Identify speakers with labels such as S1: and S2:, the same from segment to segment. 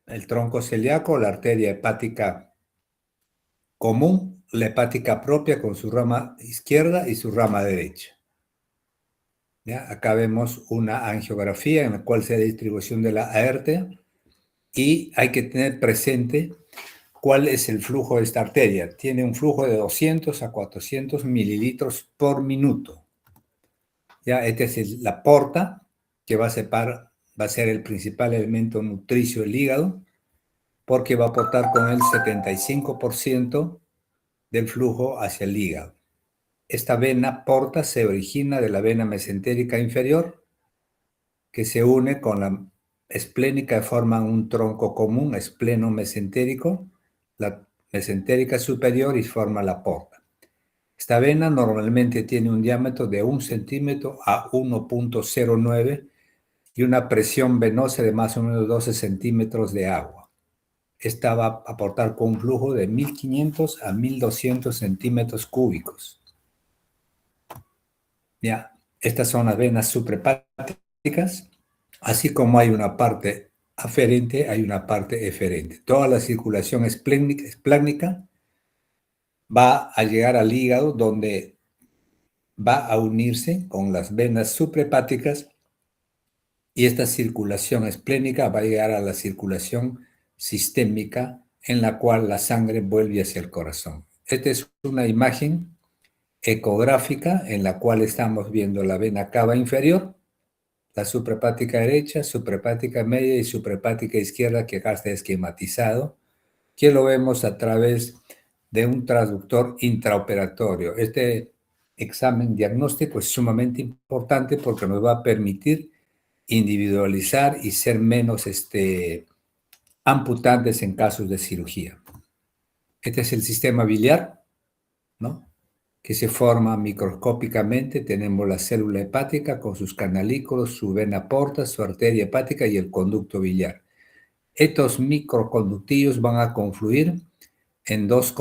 S1: el tronco celíaco, la arteria hepática común, la hepática propia con su rama izquierda y su rama derecha. ¿Ya? Acá vemos una angiografía en la cual se da distribución de la arteria y hay que tener presente cuál es el flujo de esta arteria. Tiene un flujo de 200 a 400 mililitros por minuto. ¿Ya? Esta es la porta que va a ser el principal elemento nutricio del hígado, porque va a aportar con el 75% del flujo hacia el hígado. Esta vena porta se origina de la vena mesentérica inferior, que se une con la esplénica, forman un tronco común, espleno mesentérico, la mesentérica superior y forma la porta. Esta vena normalmente tiene un diámetro de 1 centímetro a 1,09 y una presión venosa de más o menos 12 centímetros de agua. Esta va a aportar con un flujo de 1.500 a 1.200 centímetros cúbicos. Ya, estas son las venas suprahepáticas. Así como hay una parte aferente, hay una parte eferente. Toda la circulación esplénica va a llegar al hígado, donde va a unirse con las venas suprahepáticas, y esta circulación esplénica va a llegar a la circulación sistémica, en la cual la sangre vuelve hacia el corazón. Esta es una imagen ecográfica en la cual estamos viendo la vena cava inferior, la suprahepática derecha, suprahepática media y suprahepática izquierda, que acá está esquematizado, que lo vemos a través de un transductor intraoperatorio. Este examen diagnóstico es sumamente importante porque nos va a permitir individualizar y ser menos amputantes en casos de cirugía. Este es el sistema biliar, ¿no?, que se forma microscópicamente. Tenemos la célula hepática con sus canalículos, su vena porta, su arteria hepática y el conducto biliar. Estos microconductillos van a confluir en dos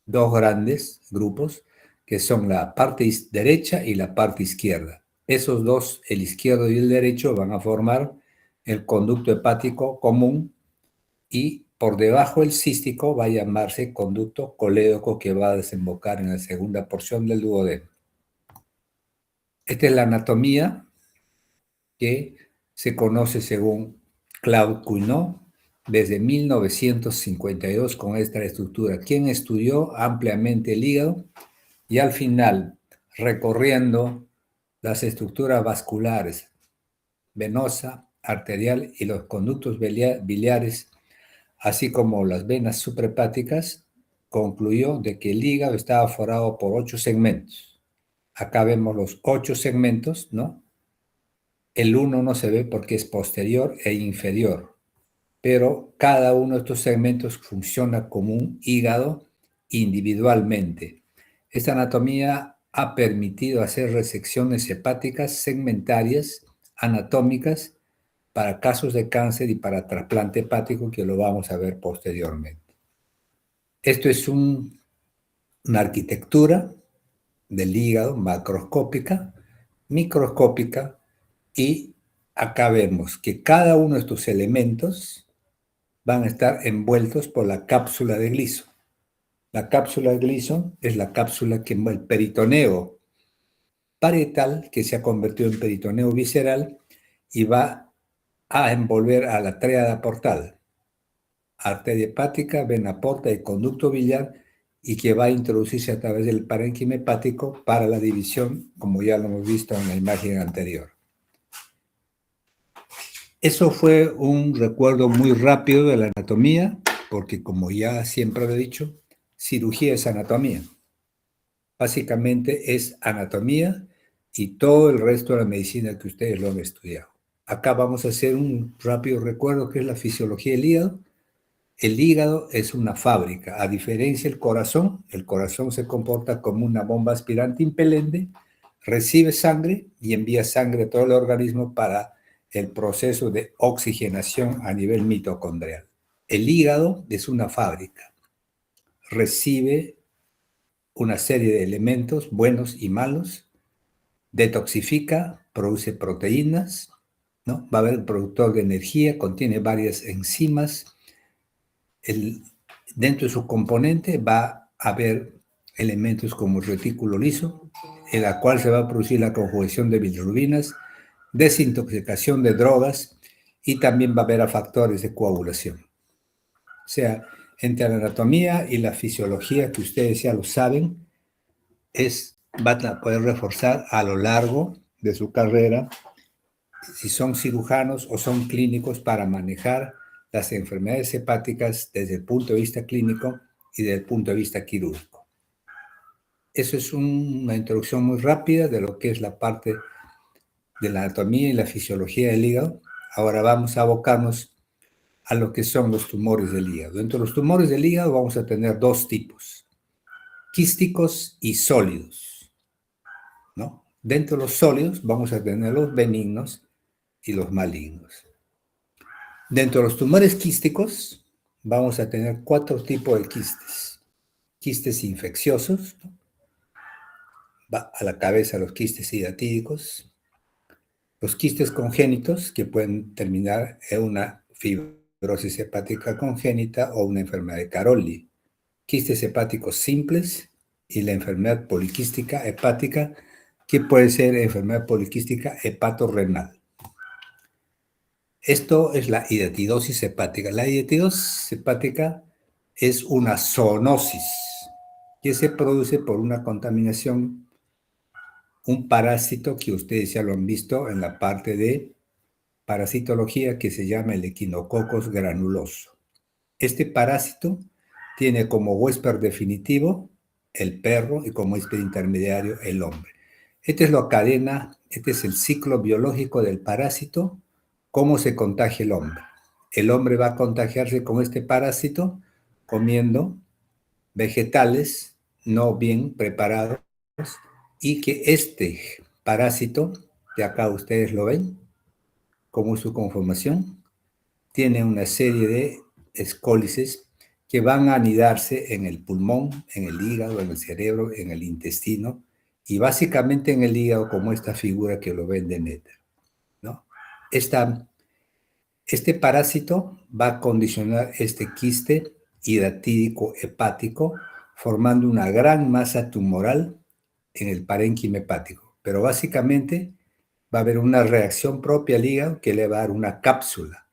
S1: grandes grupos, que son la parte derecha y la parte izquierda. Esos dos, el izquierdo y el derecho, van a formar el conducto hepático común, y por debajo el cístico va a llamarse conducto colédoco, que va a desembocar en la segunda porción del duodeno. Esta es la anatomía que se conoce según Claude Cuinot desde 1952 con esta estructura. Quien estudió ampliamente el hígado y al final, recorriendo las estructuras vasculares, venosa, arterial y los conductos biliares, así como las venas suprahepáticas, concluyó de que el hígado estaba formado por 8 segmentos. Acá vemos los 8 segmentos, ¿no? El 1 no se ve porque es posterior e inferior, pero cada uno de estos segmentos funciona como un hígado individualmente. Esta anatomía ha permitido hacer resecciones hepáticas segmentarias anatómicas para casos de cáncer y para trasplante hepático, que lo vamos a ver posteriormente. Esto es una arquitectura del hígado macroscópica, microscópica, y acá vemos que cada uno de estos elementos van a estar envueltos por la cápsula de Gleason. La cápsula de Gleason es la cápsula que el peritoneo parietal, que se ha convertido en peritoneo visceral, y va a envolver a la tríada portal: arteria hepática, vena porta y conducto biliar, y que va a introducirse a través del parénquima hepático para la división, como ya lo hemos visto en la imagen anterior. Eso fue un recuerdo muy rápido de la anatomía, porque como ya siempre lo he dicho, cirugía es anatomía. Básicamente es anatomía y todo el resto de la medicina que ustedes lo han estudiado. Acá vamos a hacer un rápido recuerdo que es la fisiología del hígado. El hígado es una fábrica. A diferencia del corazón, el corazón se comporta como una bomba aspirante impelente, recibe sangre y envía sangre a todo el organismo para el proceso de oxigenación a nivel mitocondrial. El hígado es una fábrica. Recibe una serie de elementos buenos y malos, detoxifica, produce proteínas, ¿no? Va a haber productor de energía, contiene varias enzimas. Dentro de su componente va a haber elementos como el retículo liso, en la cual se va a producir la conjugación de bilirrubinas, desintoxicación de drogas y también va a haber factores de coagulación. O sea, entre la anatomía y la fisiología, que ustedes ya lo saben, van a poder reforzar a lo largo de su carrera, si son cirujanos o son clínicos, para manejar las enfermedades hepáticas desde el punto de vista clínico y desde el punto de vista quirúrgico. Eso es una introducción muy rápida de lo que es la parte de la anatomía y la fisiología del hígado. Ahora vamos a abocarnos a lo que son los tumores del hígado. Dentro de los tumores del hígado vamos a tener dos tipos, quísticos y sólidos, ¿no? Dentro de los sólidos vamos a tener los benignos y los malignos. Dentro de los tumores quísticos vamos a tener 4 tipos de quistes. Quistes infecciosos, ¿no? Va a la cabeza los quistes hidatídicos, los quistes congénitos, que pueden terminar en una fibrosis hepática congénita o una enfermedad de Caroli, quistes hepáticos simples y la enfermedad poliquística hepática, que puede ser enfermedad poliquística hepatorrenal. Esto es la hidatidosis hepática. La hidatidosis hepática es una zoonosis que se produce por una contaminación, un parásito que ustedes ya lo han visto en la parte de parasitología, que se llama el Echinococcus granuloso. Este parásito tiene como huésped definitivo el perro y como huésped intermediario el hombre. Este es el ciclo biológico del parásito, cómo se contagia el hombre. El hombre va a contagiarse con este parásito comiendo vegetales no bien preparados, y que este parásito, de acá ustedes lo ven, como su conformación, tiene una serie de escólices que van a anidarse en el pulmón, en el hígado, en el cerebro, en el intestino, y básicamente en el hígado, como esta figura que lo ven de Netter, ¿no? Este parásito va a condicionar este quiste hidatídico hepático, formando una gran masa tumoral en el parénquima hepático. Pero básicamente va a haber una reacción propia al hígado que le va a dar una cápsula.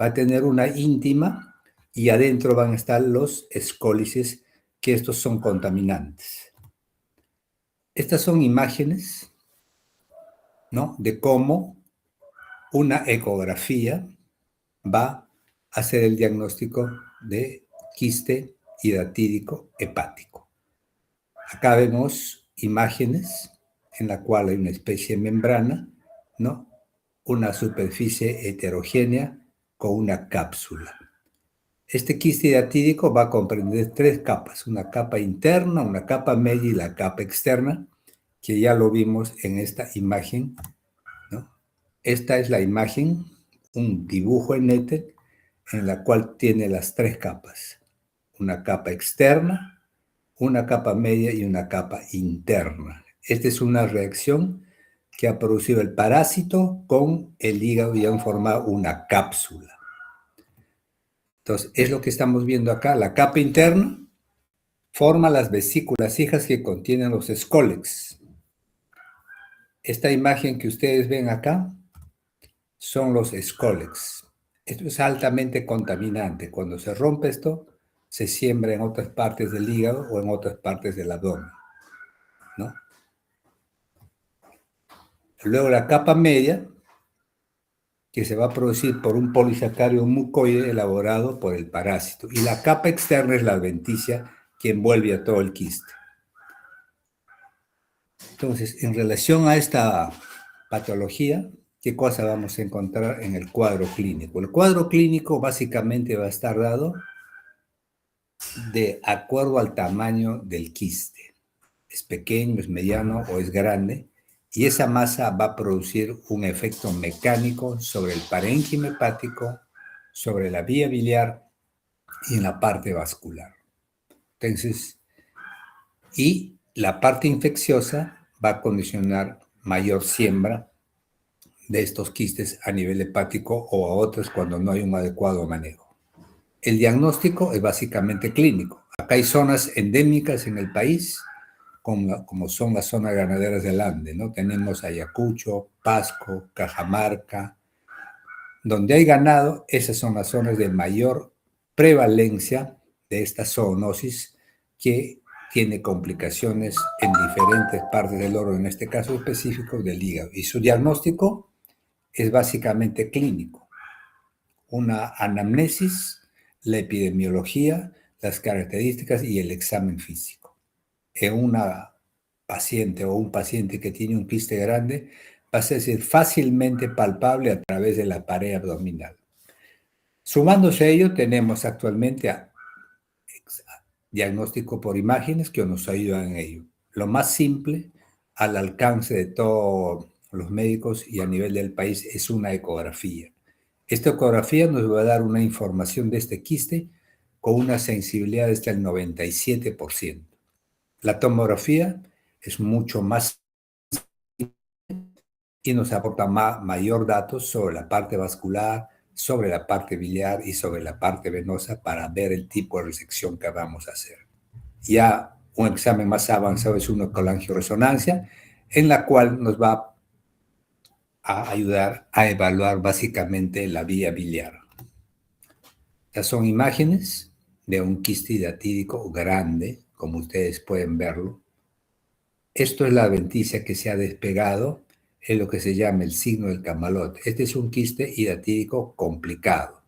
S1: Va a tener una íntima y adentro van a estar los escólices, que estos son contaminantes. Estas son imágenes, ¿no?, de cómo una ecografía va a hacer el diagnóstico de quiste hidatídico hepático. Acá vemos imágenes en la cual hay una especie de membrana, ¿no?, una superficie heterogénea con una cápsula. Este quiste hidatídico va a comprender 3 capas, una capa interna, una capa media y la capa externa, que ya lo vimos en esta imagen, ¿no? Esta es la imagen, un dibujo en Netter, en la cual tiene las 3 capas, una capa externa, una capa media y una capa interna. Esta es una reacción que ha producido el parásito con el hígado y han formado una cápsula. Entonces, es lo que estamos viendo acá. La capa interna forma las vesículas hijas que contienen los escólex. Esta imagen que ustedes ven acá son los escólex. Esto es altamente contaminante. Cuando se rompe esto, se siembra en otras partes del hígado o en otras partes del abdomen, ¿no? Luego la capa media, que se va a producir por un polisacárido mucoide elaborado por el parásito. Y la capa externa es la adventicia, que envuelve a todo el quiste. Entonces, en relación a esta patología, ¿qué cosa vamos a encontrar en el cuadro clínico? El cuadro clínico básicamente va a estar dado de acuerdo al tamaño del quiste. Es pequeño, es mediano o es grande, y esa masa va a producir un efecto mecánico sobre el parénquima hepático, sobre la vía biliar y en la parte vascular. Entonces, y la parte infecciosa va a condicionar mayor siembra de estos quistes a nivel hepático o a otros cuando no hay un adecuado manejo. El diagnóstico es básicamente clínico. Acá hay zonas endémicas en el país, como son las zonas ganaderas del Ande, ¿no? Tenemos Ayacucho, Pasco, Cajamarca. Donde hay ganado, esas son las zonas de mayor prevalencia de esta zoonosis que tiene complicaciones en diferentes partes del órgano, en este caso específico del hígado. Y su diagnóstico es básicamente clínico. Una anamnesis, la epidemiología, las características y el examen físico. En una paciente o un paciente que tiene un quiste grande, va a ser fácilmente palpable a través de la pared abdominal. Sumándose a ello, tenemos actualmente a diagnóstico por imágenes que nos ayudan en ello. Lo más simple, al alcance de todos los médicos y a nivel del país, es una ecografía. Esta ecografía nos va a dar una información de este quiste con una sensibilidad de hasta el 97%. La tomografía es mucho más y nos aporta mayor datos sobre la parte vascular, sobre la parte biliar y sobre la parte venosa para ver el tipo de resección que vamos a hacer. Ya un examen más avanzado es una colangioresonancia, en la cual nos va a ayudar a evaluar básicamente la vía biliar. Estas son imágenes de un quiste hidatídico grande, como ustedes pueden verlo. Esto es la adventicia que se ha despegado, es lo que se llama el signo del camalote. Este es un quiste hidatídico complicado,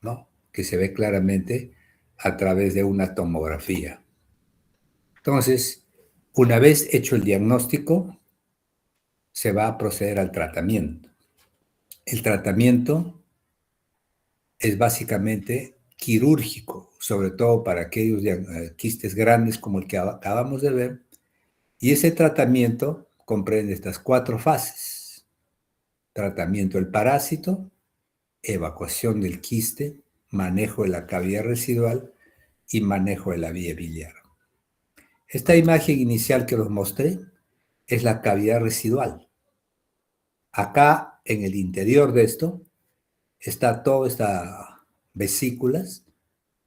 S1: ¿no? Que se ve claramente a través de una tomografía. Entonces, una vez hecho el diagnóstico, se va a proceder al tratamiento. El tratamiento es básicamente quirúrgico, sobre todo para aquellos quistes grandes como el que acabamos de ver, y ese tratamiento comprende estas 4 fases: tratamiento del parásito, evacuación del quiste, manejo de la cavidad residual y manejo de la vía biliar. Esta imagen inicial que os mostré es la cavidad residual. Acá, en el interior de esto, está todas estas vesículas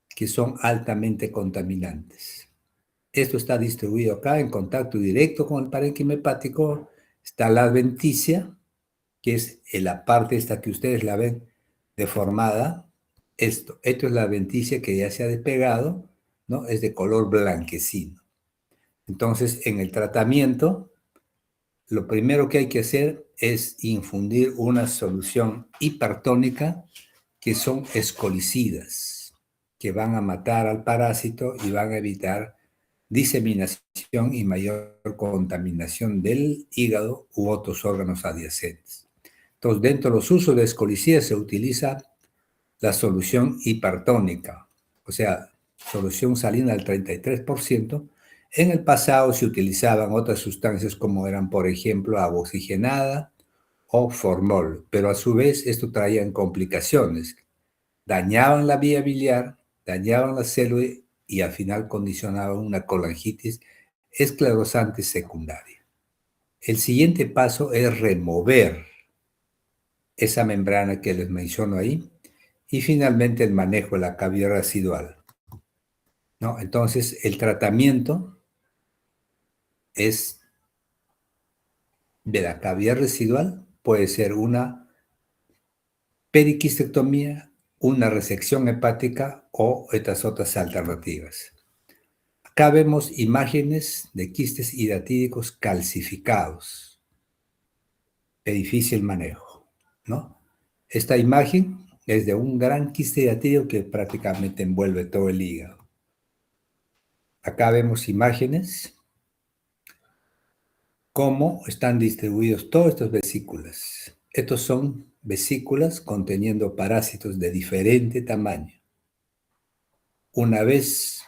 S1: que son altamente contaminantes. Esto está distribuido acá en contacto directo con el parénquima hepático. Está la adventicia, que es la parte esta que ustedes la ven deformada. Esto es la adventicia que ya se ha despegado, ¿no? Es de color blanquecino. Entonces, en el tratamiento, lo primero que hay que hacer es infundir una solución hipertónica que son escolicidas, que van a matar al parásito y van a evitar diseminación y mayor contaminación del hígado u otros órganos adyacentes. Entonces, dentro de los usos de escolicidas se utiliza la solución hipertónica, o sea, solución salina al 33%. En el pasado se utilizaban otras sustancias como eran, por ejemplo, agua oxigenada o formol, pero a su vez esto traía complicaciones. Dañaban la vía biliar, dañaban la célula y al final condicionaban una colangitis esclerosante secundaria. El siguiente paso es remover esa membrana que les menciono ahí y finalmente el manejo de la cavidad residual, ¿no? Entonces, el tratamiento es de la cavidad residual, puede ser una periquistectomía, una resección hepática o estas otras alternativas. Acá vemos imágenes de quistes hidatídicos calcificados, de difícil manejo, ¿no? Esta imagen es de un gran quiste hidatídico que prácticamente envuelve todo el hígado. Acá vemos imágenes cómo están distribuidos todas estas vesículas. Estos son vesículas conteniendo parásitos de diferente tamaño. Una vez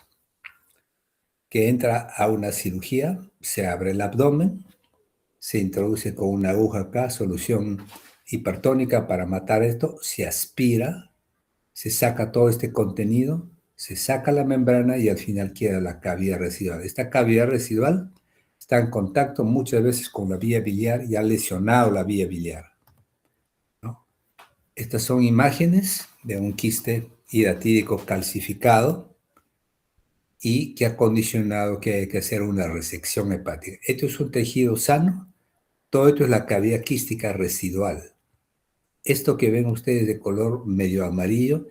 S1: que entra a una cirugía, se abre el abdomen, se introduce con una aguja acá, solución hipertónica para matar esto, se aspira, se saca todo este contenido, se saca la membrana y al final queda la cavidad residual. Esta cavidad residual está en contacto muchas veces con la vía biliar y ha lesionado la vía biliar. Estas son imágenes de un quiste hidratídico calcificado y que ha condicionado que hay que hacer una resección hepática. Esto es un tejido sano, todo esto es la cavidad quística residual. Esto que ven ustedes de color medio amarillo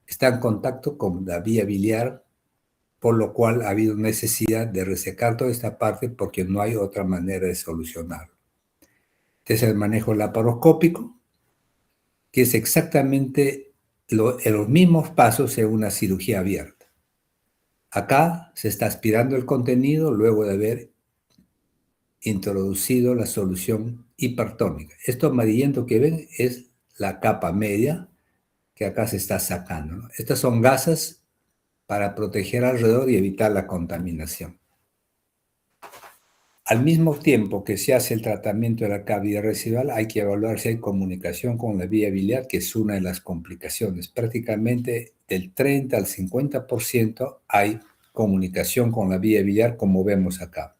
S1: está en contacto con la vía biliar, por lo cual ha habido necesidad de resecar toda esta parte porque no hay otra manera de solucionarlo. Este es el manejo laparoscópico, que es exactamente los mismos pasos en una cirugía abierta. Acá se está aspirando el contenido luego de haber introducido la solución hipertónica. Esto amarillento que ven es la capa media que acá se está sacando, ¿no? Estas son gasas para proteger alrededor y evitar la contaminación. Al mismo tiempo que se hace el tratamiento de la cavidad residual, hay que evaluar si hay comunicación con la vía biliar, que es una de las complicaciones. Prácticamente del 30 al 50% hay comunicación con la vía biliar, como vemos acá.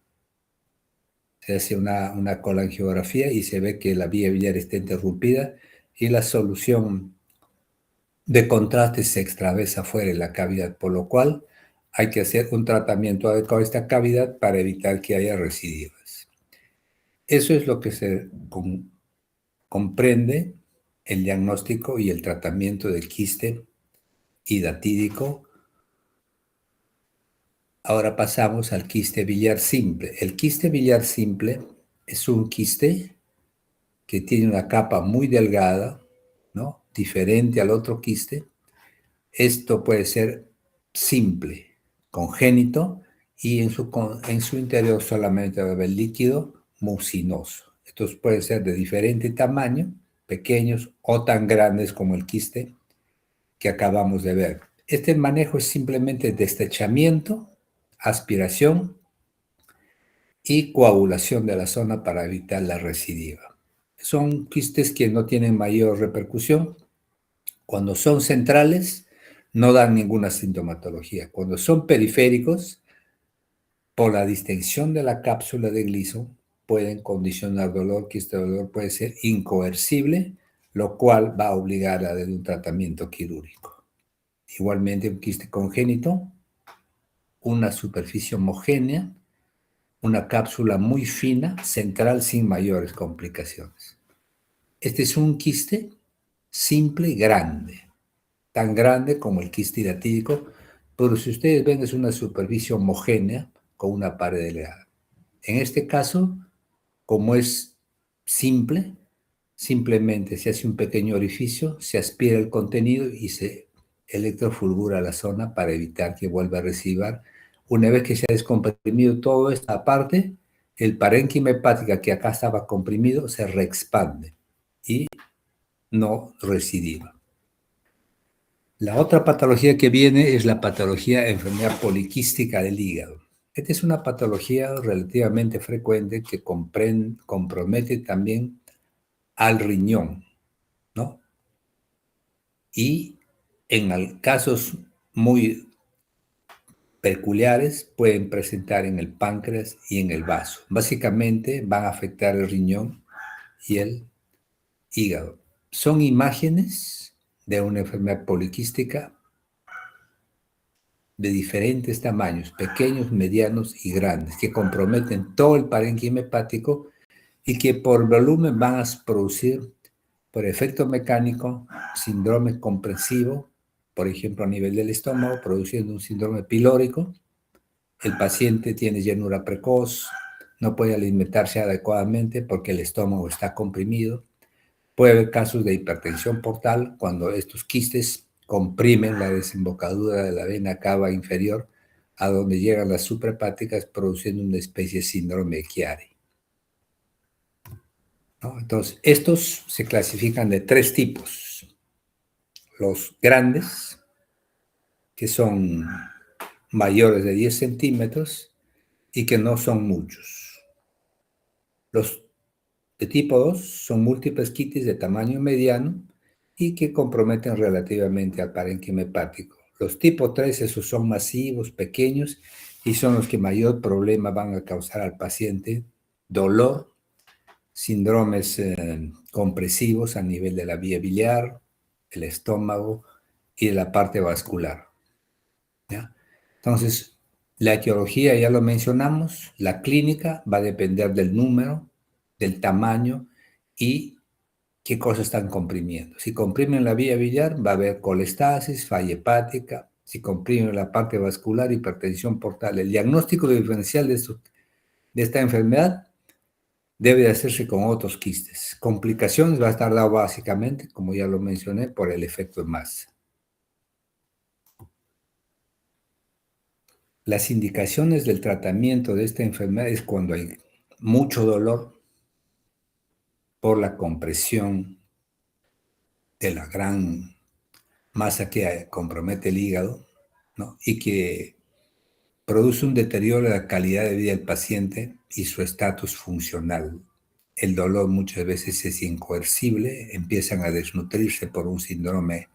S1: Se hace una colangiografía y se ve que la vía biliar está interrumpida y la solución de contraste se extravesa fuera de la cavidad, por lo cual hay que hacer un tratamiento adecuado de esta cavidad para evitar que haya recidivas. Eso es lo que se comprende el diagnóstico y el tratamiento del quiste hidratídico. Ahora pasamos al quiste biliar simple. El quiste biliar simple es un quiste que tiene una capa muy delgada, ¿no? Diferente al otro quiste. Esto puede ser simple, congénito, y en su interior solamente va a haber líquido mucinoso. Estos pueden ser de diferente tamaño, pequeños o tan grandes como el quiste que acabamos de ver. Este manejo es simplemente destechamiento, aspiración y coagulación de la zona para evitar la recidiva. Son quistes que no tienen mayor repercusión. Cuando son centrales, no dan ninguna sintomatología. Cuando son periféricos, por la distensión de la cápsula de Gleason, pueden condicionar dolor, que este dolor puede ser incoercible, lo cual va a obligar a un tratamiento quirúrgico. Igualmente, un quiste congénito, una superficie homogénea, una cápsula muy fina, central, sin mayores complicaciones. Este es un quiste simple y grande, tan grande como el quiste hidratídico, pero si ustedes ven es una superficie homogénea con una pared delgada. En este caso, como es simple, simplemente se hace un pequeño orificio, se aspira el contenido y se electrofulgura la zona para evitar que vuelva a recibar. Una vez que se ha descomprimido toda esta parte, el parénquima hepática que acá estaba comprimido se reexpande y no recidiva. La otra patología que viene es la patología enfermedad poliquística del hígado. Esta es una patología relativamente frecuente que compromete también al riñón, ¿no? Y en casos muy peculiares pueden presentar en el páncreas y en el vaso. Básicamente van a afectar el riñón y el hígado. Son imágenes de una enfermedad poliquística de diferentes tamaños, pequeños, medianos y grandes, que comprometen todo el parénquima hepático y que por volumen van a producir, por efecto mecánico, síndrome comprensivo, por ejemplo, a nivel del estómago, produciendo un síndrome pilórico. El paciente tiene llenura precoz, no puede alimentarse adecuadamente porque el estómago está comprimido. Puede haber casos de hipertensión portal cuando estos quistes comprimen la desembocadura de la vena cava inferior a donde llegan las suprahepáticas, produciendo una especie de síndrome de Chiari, ¿no? Entonces, estos se clasifican de tres tipos. Los grandes, que son mayores de 10 centímetros y que no son muchos. Los de tipo 2 son múltiples quistes de tamaño mediano y que comprometen relativamente al parénquima hepático. Los tipo 3, esos son masivos, pequeños, y son los que mayor problema van a causar al paciente: dolor, síndromes compresivos a nivel de la vía biliar, el estómago y de la parte vascular, ¿ya? Entonces, la etiología ya lo mencionamos, la clínica va a depender del número, del tamaño y qué cosas están comprimiendo. Si comprimen la vía biliar, va a haber colestasis, falla hepática. Si comprimen la parte vascular, hipertensión portal. El diagnóstico diferencial de esta enfermedad debe de hacerse con otros quistes. Complicaciones va a estar dado básicamente, como ya lo mencioné, por el efecto en masa. Las indicaciones del tratamiento de esta enfermedad es cuando hay mucho dolor por la compresión de la gran masa que compromete el hígado, ¿no? Y que produce un deterioro de la calidad de vida del paciente y su estatus funcional. El dolor muchas veces es incoercible, empiezan a desnutrirse por un síndrome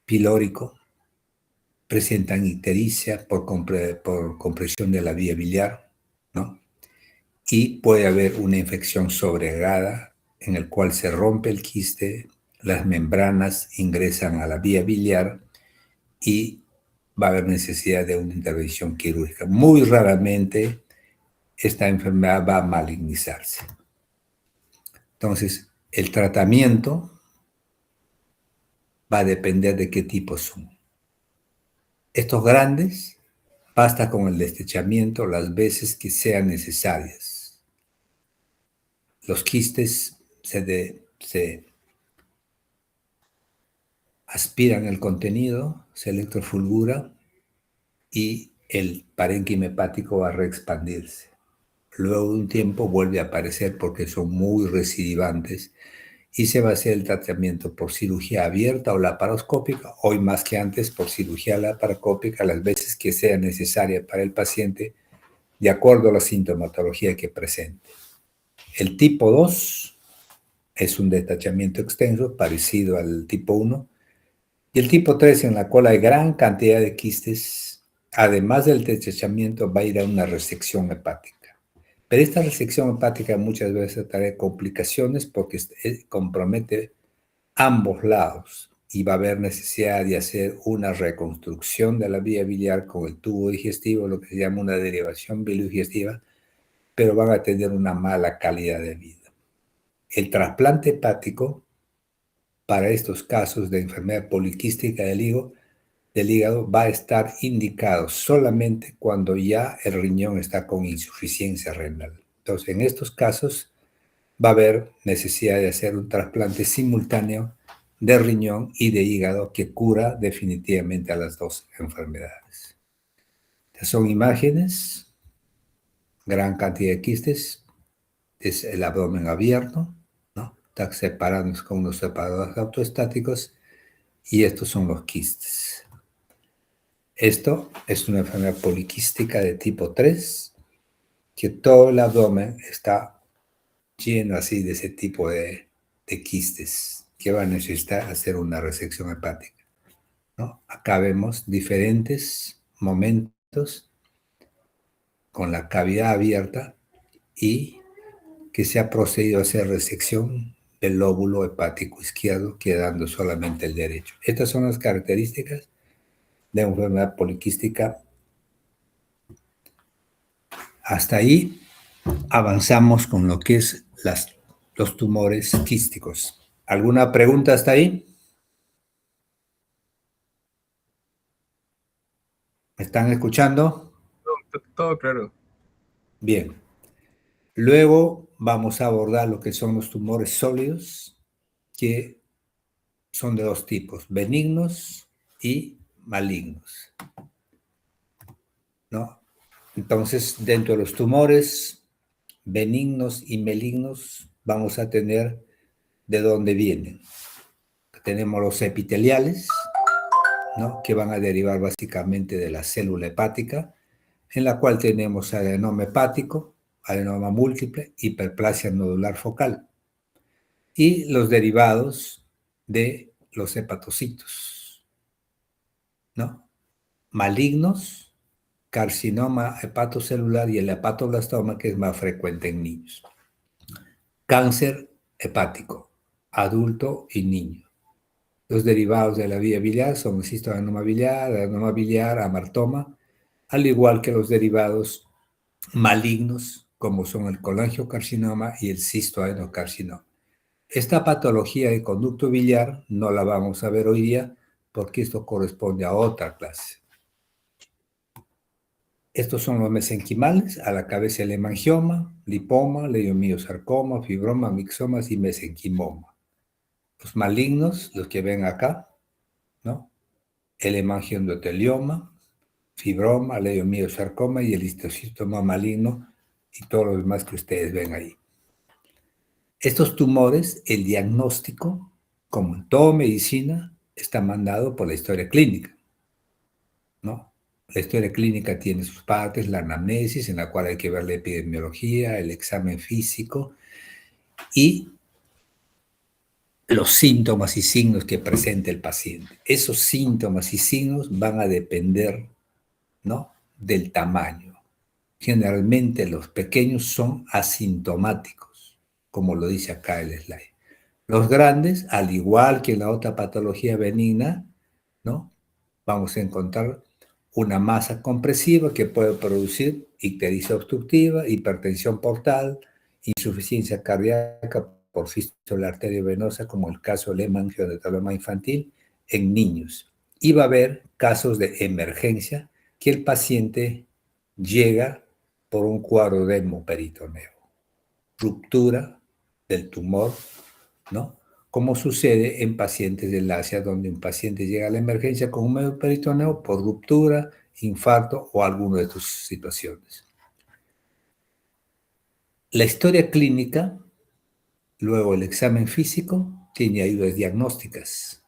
S1: pilórico, presentan ictericia por compresión de la vía biliar, ¿no? Y puede haber una infección sobregada en el cual se rompe el quiste, las membranas ingresan a la vía biliar y va a haber necesidad de una intervención quirúrgica. Muy raramente esta enfermedad va a malignizarse. Entonces, el tratamiento va a depender de qué tipo son. Estos grandes, basta con el destrechamiento las veces que sean necesarias. Los quistes se aspiran el contenido, se electrofulgura y el parénquima hepático va a reexpandirse. Luego de un tiempo vuelve a aparecer porque son muy recidivantes y se va a hacer el tratamiento por cirugía abierta o laparoscópica, hoy más que antes por cirugía laparoscópica las veces que sea necesaria para el paciente de acuerdo a la sintomatología que presente. El tipo 2 es un detachamiento extenso parecido al tipo 1 y el tipo 3 en la cual hay gran cantidad de quistes, además del detachamiento va a ir a una resección hepática. Pero esta resección hepática muchas veces trae complicaciones porque compromete ambos lados y va a haber necesidad de hacer una reconstrucción de la vía biliar con el tubo digestivo, lo que se llama una derivación biliodigestiva, pero van a tener una mala calidad de vida. El trasplante hepático para estos casos de enfermedad poliquística del hígado va a estar indicado solamente cuando ya el riñón está con insuficiencia renal. Entonces, en estos casos va a haber necesidad de hacer un trasplante simultáneo de riñón y de hígado que cura definitivamente a las dos enfermedades. Estas son imágenes, gran cantidad de quistes, es el abdomen abierto, ¿no? Está separándose con unos separadores autoestáticos y estos son los quistes. Esto es una enfermedad poliquística de tipo 3, que todo el abdomen está lleno así de ese tipo de quistes que va a necesitar hacer una resección hepática, ¿no? Acá vemos diferentes momentos con la cavidad abierta y que se ha procedido a hacer resección del lóbulo hepático izquierdo, quedando solamente el derecho. Estas son las características de una enfermedad poliquística. Hasta ahí avanzamos con lo que es los tumores quísticos. ¿Alguna pregunta hasta ahí? ¿Me están escuchando?
S2: Todo claro.
S1: Bien. Luego vamos a abordar lo que son los tumores sólidos, que son de dos tipos, benignos y malignos, ¿no? Entonces, dentro de los tumores benignos y malignos, vamos a tener de dónde vienen. Tenemos los epiteliales, ¿no? Que van a derivar básicamente de la célula hepática, en la cual tenemos adenoma hepático, adenoma múltiple, hiperplasia nodular focal, y los derivados de los hepatocitos, ¿no? Malignos, carcinoma hepatocelular y el hepatoblastoma, que es más frecuente en niños. Cáncer hepático, adulto y niño. Los derivados de la vía biliar son el cistoadenoma biliar, adenoma biliar, amartoma, al igual que los derivados malignos, como son el colangiocarcinoma y el cistoadenocarcinoma. Esta patología de conducto biliar no la vamos a ver hoy día porque esto corresponde a otra clase. Estos son los mesenquimales, a la cabeza el hemangioma, lipoma, leiomiosarcoma, fibroma, mixomas y mesenquimoma. Los malignos, los que ven acá, ¿no? El hemangioendotelioma, fibroma, leiomiosarcoma y el histocistoma maligno y todos los demás que ustedes ven ahí. Estos tumores, el diagnóstico, como en toda medicina, está mandado por la historia clínica, ¿no? La historia clínica tiene sus partes, la anamnesis, en la cual hay que ver la epidemiología, el examen físico y los síntomas y signos que presenta el paciente. Esos síntomas y signos van a depender, ¿no?, del tamaño. Generalmente los pequeños son asintomáticos, como lo dice acá el slide. Los grandes, al igual que en la otra patología benigna, ¿no?, vamos a encontrar una masa compresiva que puede producir ictericia obstructiva, hipertensión portal, insuficiencia cardíaca por fístula arteriovenosa, como el caso del hemangioendoteloma infantil en niños. Y va a haber casos de emergencia que el paciente llega por un cuadro de hemoperitoneo, ruptura del tumor, ¿no?, como sucede en pacientes del Asia, donde un paciente llega a la emergencia con un hemoperitoneo por ruptura, infarto o alguna de estas situaciones. La historia clínica, luego el examen físico, tiene ayudas diagnósticas.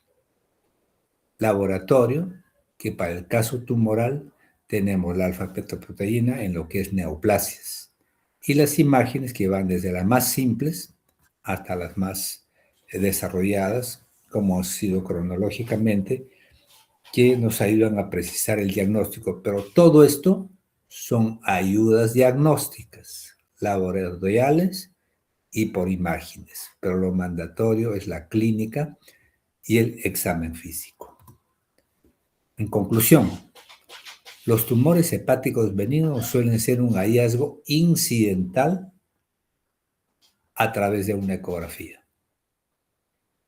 S1: Laboratorio, que para el caso tumoral tenemos la alfa-fetoproteína en lo que es neoplasias. Y las imágenes que van desde las más simples hasta las más desarrolladas, como ha sido cronológicamente, que nos ayudan a precisar el diagnóstico. Pero todo esto son ayudas diagnósticas, laboratoriales y por imágenes. Pero lo mandatorio es la clínica y el examen físico. En conclusión, los tumores hepáticos benignos suelen ser un hallazgo incidental a través de una ecografía.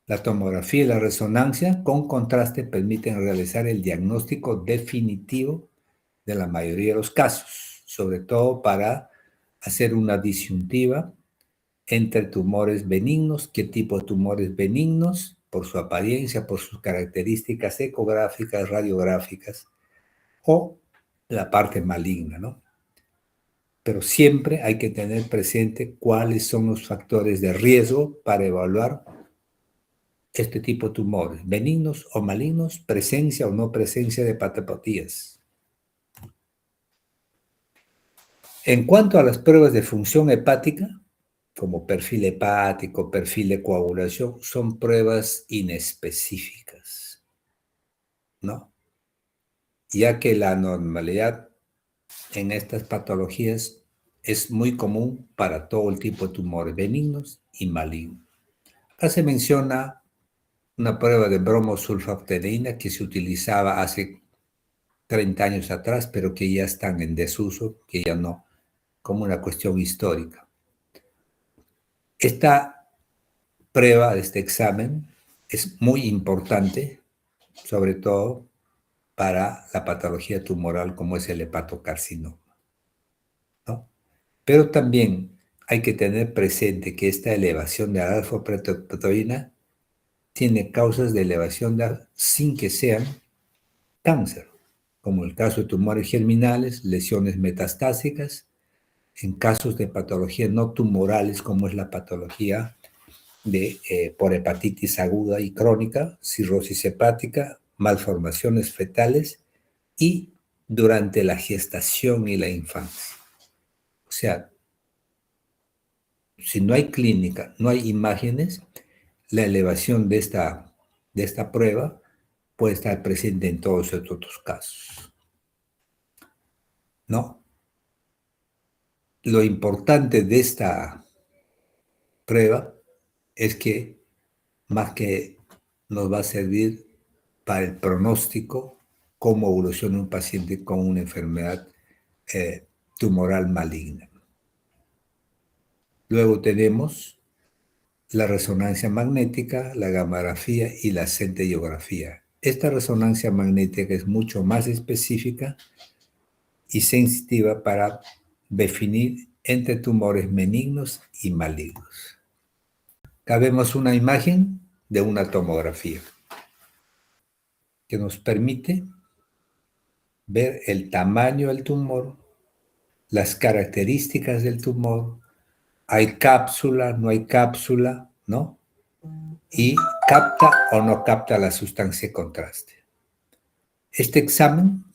S1: La tomografía y la resonancia con contraste permiten realizar el diagnóstico definitivo de la mayoría de los casos, sobre todo para hacer una disyuntiva entre tumores benignos, qué tipo de tumores benignos, por su apariencia, por sus características ecográficas, radiográficas, o la parte maligna, ¿no? Pero siempre hay que tener presente cuáles son los factores de riesgo para evaluar este tipo de tumores, benignos o malignos, presencia o no presencia de patopatías. En cuanto a las pruebas de función hepática, como perfil hepático, perfil de coagulación, son pruebas inespecíficas, ¿no? Ya que la anormalidad en estas patologías es muy común para todo el tipo de tumores benignos y malignos. Acá se menciona una prueba de bromosulfapteína que se utilizaba hace 30 años atrás, pero que ya están en desuso, que ya no, como una cuestión histórica. Esta prueba, este examen, es muy importante, sobre todo para la patología tumoral como es el hepatocarcinoma, ¿no? Pero también hay que tener presente que esta elevación de la alfa-fetoproteína tiene causas de elevación sin que sean cáncer, como el caso de tumores germinales, lesiones metastásicas, en casos de patologías no tumorales, como es la patología por hepatitis aguda y crónica, cirrosis hepática, malformaciones fetales y durante la gestación y la infancia. O sea, si no hay clínica, no hay imágenes, la elevación de esta prueba puede estar presente en todos estos otros casos, ¿no? Lo importante de esta prueba es que más que nos va a servir para el pronóstico, cómo evoluciona un paciente con una enfermedad tumoral maligna. Luego tenemos la resonancia magnética, la gamografía y la centellografía. Esta resonancia magnética es mucho más específica y sensitiva para definir entre tumores benignos y malignos. Acá vemos una imagen de una tomografía que nos permite ver el tamaño del tumor, las características del tumor, hay cápsula, no hay cápsula, ¿no? Y capta o no capta la sustancia de contraste. Este examen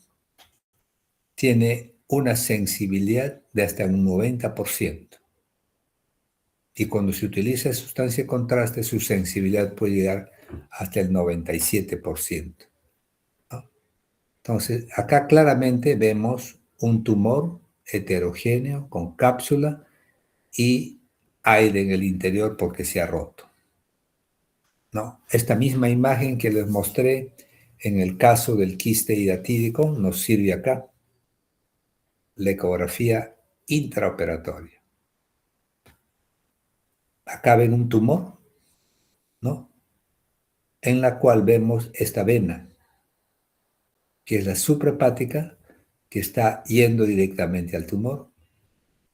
S1: tiene una sensibilidad de hasta un 90%. Y cuando se utiliza sustancia de contraste, su sensibilidad puede llegar hasta el 97%. ¿No? Entonces, acá claramente vemos un tumor heterogéneo con cápsula y aire en el interior porque se ha roto. ¿No? Esta misma imagen que les mostré en el caso del quiste hidatídico nos sirve acá. La ecografía intraoperatoria. Acá ven un tumor, ¿no? En la cual vemos esta vena, que es la suprahepática, que está yendo directamente al tumor,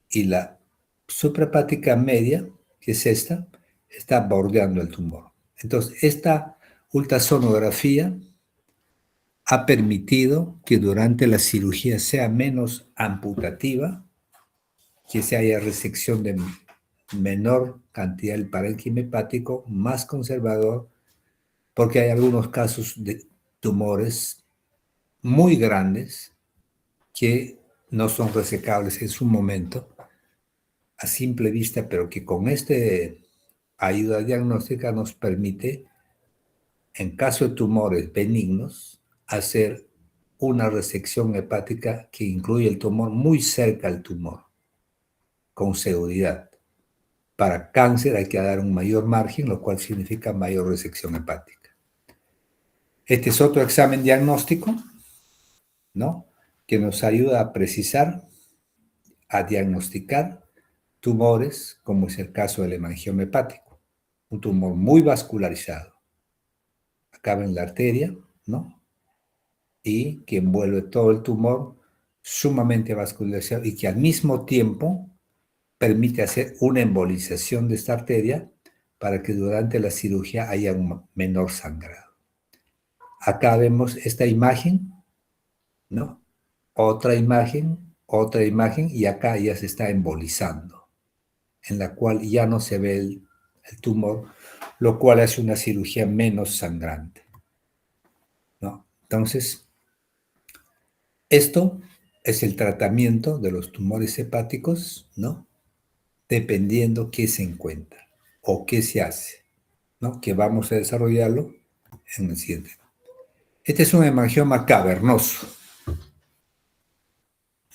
S1: y la suprahepática media, que es esta, está bordeando el tumor. Entonces, esta ultrasonografía ha permitido que durante la cirugía sea menos amputativa, que se haya resección de menor cantidad del parénquima hepático, más conservador, porque hay algunos casos de tumores muy grandes que no son resecables en su momento a simple vista, pero que con esta ayuda diagnóstica nos permite, en caso de tumores benignos, hacer una resección hepática que incluye el tumor muy cerca al tumor, con seguridad. Para cáncer hay que dar un mayor margen, lo cual significa mayor resección hepática. Este es otro examen diagnóstico, ¿no? Que nos ayuda a precisar, a diagnosticar tumores, como es el caso del hemangioma hepático, un tumor muy vascularizado. Acaba en la arteria, ¿no? Y que envuelve todo el tumor, sumamente vascularizado y que al mismo tiempo permite hacer una embolización de esta arteria para que durante la cirugía haya un menor sangrado. Acá vemos esta imagen, ¿no? Otra imagen, y acá ya se está embolizando, en la cual ya no se ve el tumor, lo cual hace una cirugía menos sangrante, ¿no? Entonces, esto es el tratamiento de los tumores hepáticos, ¿no? Dependiendo qué se encuentra o qué se hace, ¿no? Que vamos a desarrollarlo en el siguiente. Este es un hemangioma cavernoso,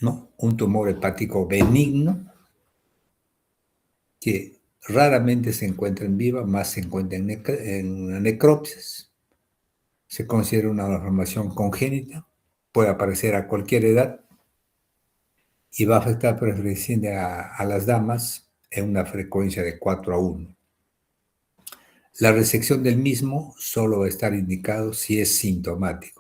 S1: ¿no? Un tumor hepático benigno que raramente se encuentra en viva, más se encuentra en una necropsis. Se considera una malformación congénita, puede aparecer a cualquier edad y va a afectar preferentemente a las damas en una frecuencia de 4:1. La resección del mismo solo va a estar indicado si es sintomático.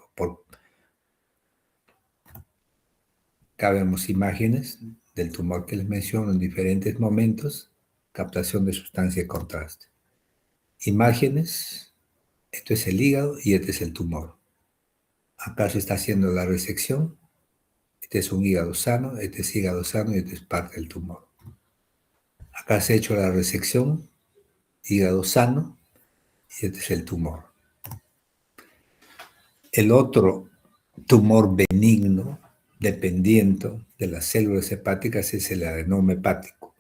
S1: Acá vemos imágenes del tumor que les menciono en diferentes momentos, captación de sustancia de contraste. Imágenes, esto es el hígado y este es el tumor. Acá se está haciendo la resección, este es un hígado sano, este es hígado sano y este es parte del tumor. Acá se ha hecho la resección, hígado sano y este es el tumor. El otro tumor benigno, dependiente de las células hepáticas, es el adenoma hepático.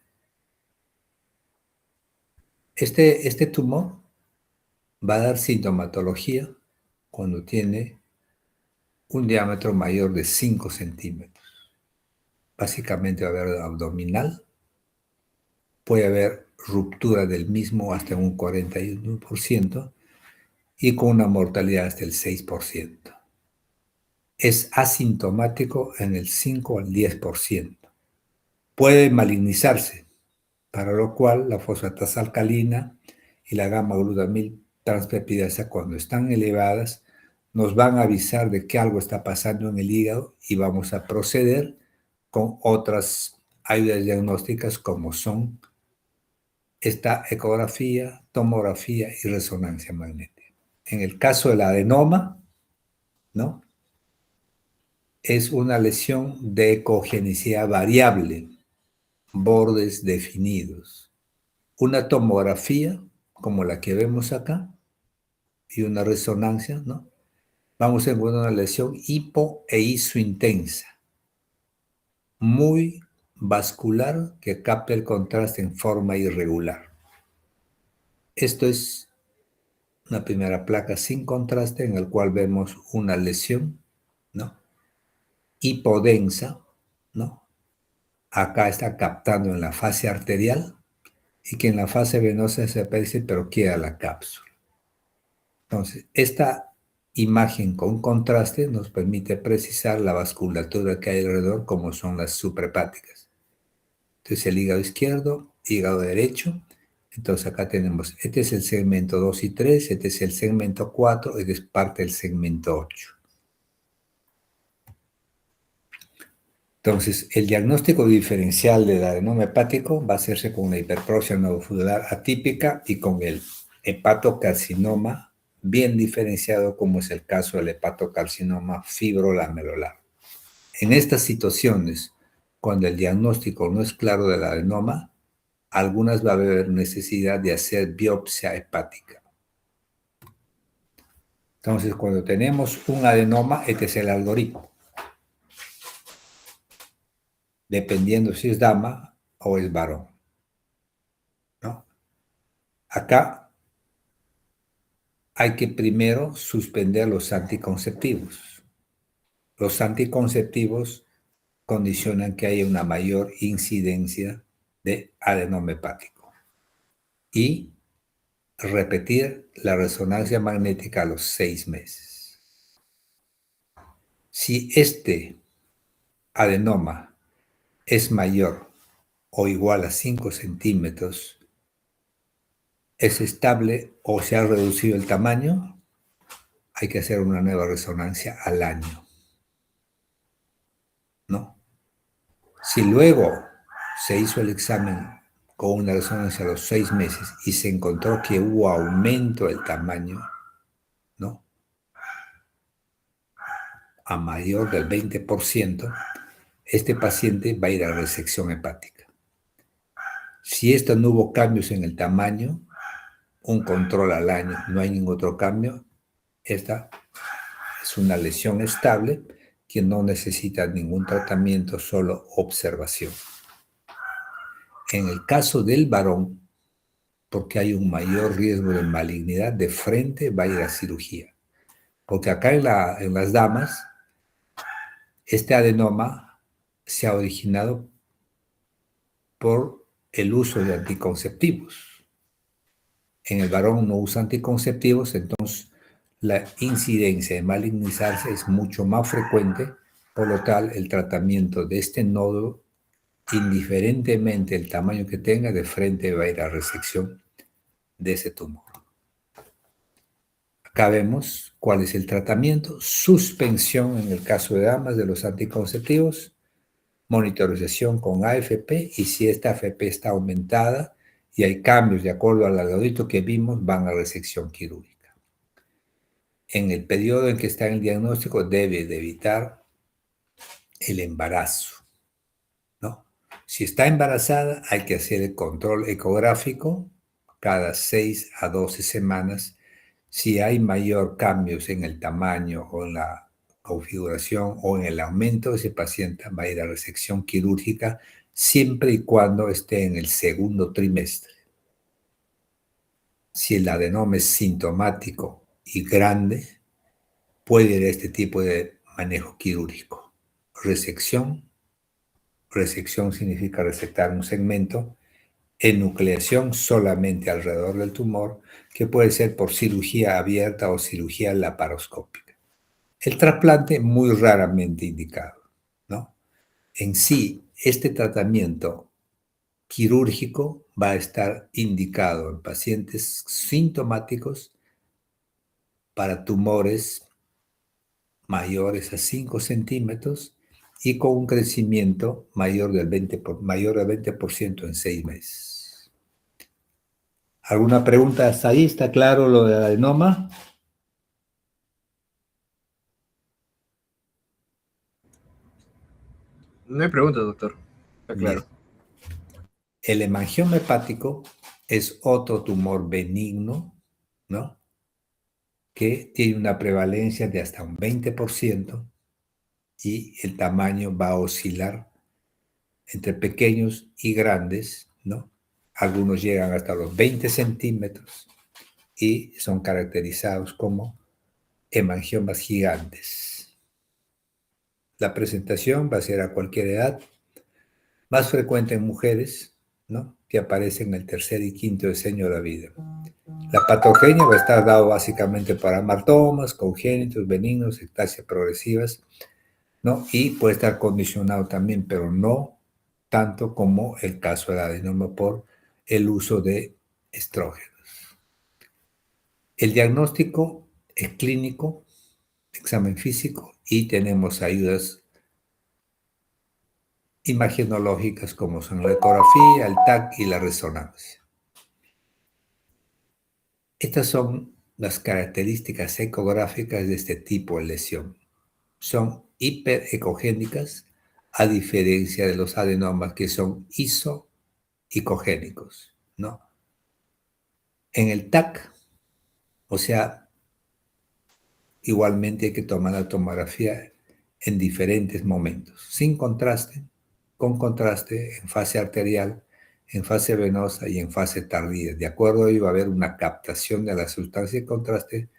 S1: Este tumor va a dar sintomatología cuando tiene un diámetro mayor de 5 centímetros. Básicamente va a haber abdominal, puede haber ruptura del mismo hasta un 41%, y con una mortalidad hasta el 6%. Es asintomático en el 5 al 10%. Puede malignizarse, para lo cual la fosfatasa alcalina y la gamma-glutamil transpeptidasa, cuando están elevadas, nos van a avisar de que algo está pasando en el hígado y vamos a proceder con otras ayudas diagnósticas como son esta ecografía, tomografía y resonancia magnética. En el caso del adenoma, ¿no? Es una lesión de ecogenicidad variable, bordes definidos. Una tomografía, como la que vemos acá, y una resonancia, ¿no? Vamos a encontrar una lesión hipo e isointensa, muy vascular, que capta el contraste en forma irregular. Esto es una primera placa sin contraste en el cual vemos una lesión, ¿no? Hipodensa, ¿no? Acá está captando en la fase arterial y que en la fase venosa se aparece, pero queda la cápsula. Entonces, esta imagen con contraste nos permite precisar la vasculatura que hay alrededor, como son las suprahepáticas. Entonces, el hígado izquierdo, hígado derecho. Entonces, acá tenemos, este es el segmento 2 y 3, este es el segmento 4, este es parte del segmento 8. Entonces, el diagnóstico diferencial del adenoma hepático va a hacerse con una hipertrofia nodofibular atípica y con el hepatocarcinoma bien diferenciado, como es el caso del hepatocarcinoma fibrolamelular. En estas situaciones, cuando el diagnóstico no es claro del adenoma, algunas va a haber necesidad de hacer biopsia hepática. Entonces, cuando tenemos un adenoma, este es el algoritmo. Dependiendo si es dama o es varón, ¿no? Acá hay que primero suspender los anticonceptivos. Los anticonceptivos condicionan que haya una mayor incidencia de adenoma hepático. Y repetir la resonancia magnética a los 6 meses. Si este adenoma es mayor o igual a 5 centímetros, es estable o se ha reducido el tamaño, hay que hacer una nueva resonancia al año, ¿no? Si luego se hizo el examen con una resonancia a los 6 meses y se encontró que hubo aumento del tamaño, ¿no? A mayor del 20%, este paciente va a ir a resección hepática. Si esto no hubo cambios en el tamaño, un control al año, no hay ningún otro cambio, esta es una lesión estable que no necesita ningún tratamiento, solo observación. En el caso del varón, porque hay un mayor riesgo de malignidad, de frente va a ir a cirugía. Porque acá en las damas, este adenoma se ha originado por el uso de anticonceptivos. En el varón no usa anticonceptivos, entonces la incidencia de malignizarse es mucho más frecuente, por lo tal el tratamiento de este nódulo, indiferentemente el tamaño que tenga, de frente va a ir a resección de ese tumor. Acá vemos cuál es el tratamiento: suspensión en el caso de damas de los anticonceptivos, monitorización con AFP, y si esta AFP está aumentada y hay cambios de acuerdo al algoritmo que vimos, van a resección quirúrgica. En el periodo en que está en el diagnóstico debe de evitar el embarazo, ¿no? Si está embarazada, hay que hacer el control ecográfico cada 6 a 12 semanas. Si hay mayor cambios en el tamaño o en la configuración o en el aumento, ese paciente va a ir a resección quirúrgica siempre y cuando esté en el segundo trimestre. Si el adenoma es sintomático y grande, puede ir a este tipo de manejo quirúrgico. Resección significa resectar un segmento enucleación solamente alrededor del tumor, que puede ser por cirugía abierta o cirugía laparoscópica. El trasplante muy raramente indicado, ¿no? En sí, este tratamiento quirúrgico va a estar indicado en pacientes sintomáticos para tumores mayores a 5 centímetros y con un crecimiento mayor del 20% en 6 meses. ¿Alguna pregunta hasta ahí? ¿Está claro lo del adenoma?
S2: No hay preguntas, doctor. Está claro.
S1: Bien. El hemangioma hepático es otro tumor benigno, ¿no? Que tiene una prevalencia de hasta un 20% y el tamaño va a oscilar entre pequeños y grandes, ¿no? Algunos llegan hasta los 20 centímetros y son caracterizados como hemangiomas gigantes. La presentación va a ser a cualquier edad, más frecuente en mujeres, ¿no? Que aparecen en el tercer y quinto decenio de la vida. La patogenia va a estar dado básicamente por amartomas, congénitos, benignos, ectasias progresivas, ¿no? Y puede estar condicionado también, pero no tanto como el caso del adenoma por el uso de estrógenos. El diagnóstico es clínico, examen físico, y tenemos ayudas imagenológicas como son la ecografía, el TAC y la resonancia. Estas son las características ecográficas de este tipo de lesión. Son hiperecogénicas, a diferencia de los adenomas que son isoicogénicos, ¿no? En el TAC, o sea, igualmente hay que tomar la tomografía en diferentes momentos, sin contraste, con contraste, en fase arterial, en fase venosa y en fase tardía. De acuerdo a ello va a haber una captación de la sustancia de contraste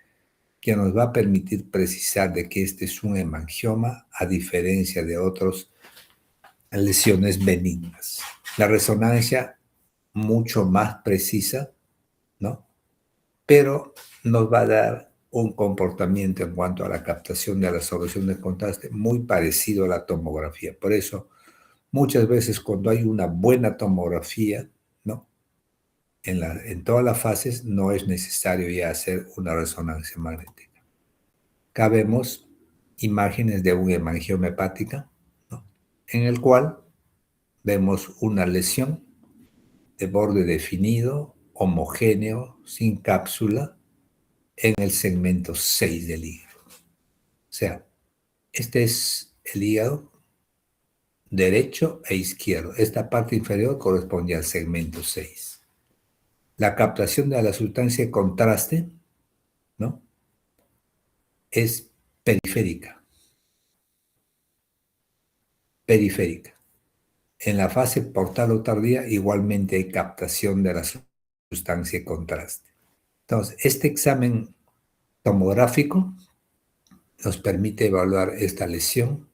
S1: que nos va a permitir precisar de que este es un hemangioma a diferencia de otras lesiones benignas. La resonancia mucho más precisa, ¿no? Pero nos va a dar un comportamiento en cuanto a la captación de la solución de contraste muy parecido a la tomografía. Por eso, muchas veces cuando hay una buena tomografía, ¿no? En todas las fases no es necesario ya hacer una resonancia magnética. Acá vemos imágenes de una hemangioma hepática, ¿no? En el cual vemos una lesión de borde definido, homogéneo, sin cápsula, en el segmento 6 del hígado. O sea, este es el hígado derecho e izquierdo. Esta parte inferior corresponde al segmento 6. La captación de la sustancia de contraste, ¿no? Es periférica. Periférica. En la fase portal o tardía igualmente hay captación de la sustancia de contraste. Entonces, este examen tomográfico nos permite evaluar esta lesión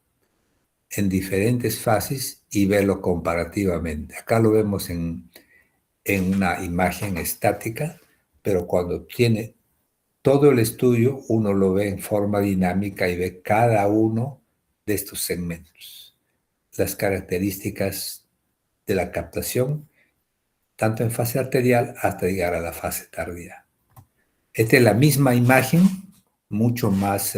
S1: en diferentes fases y verlo comparativamente. Acá lo vemos en una imagen estática, pero cuando tiene todo el estudio, uno lo ve en forma dinámica y ve cada uno de estos segmentos, las características de la captación, tanto en fase arterial hasta llegar a la fase tardía. Esta es la misma imagen, mucho más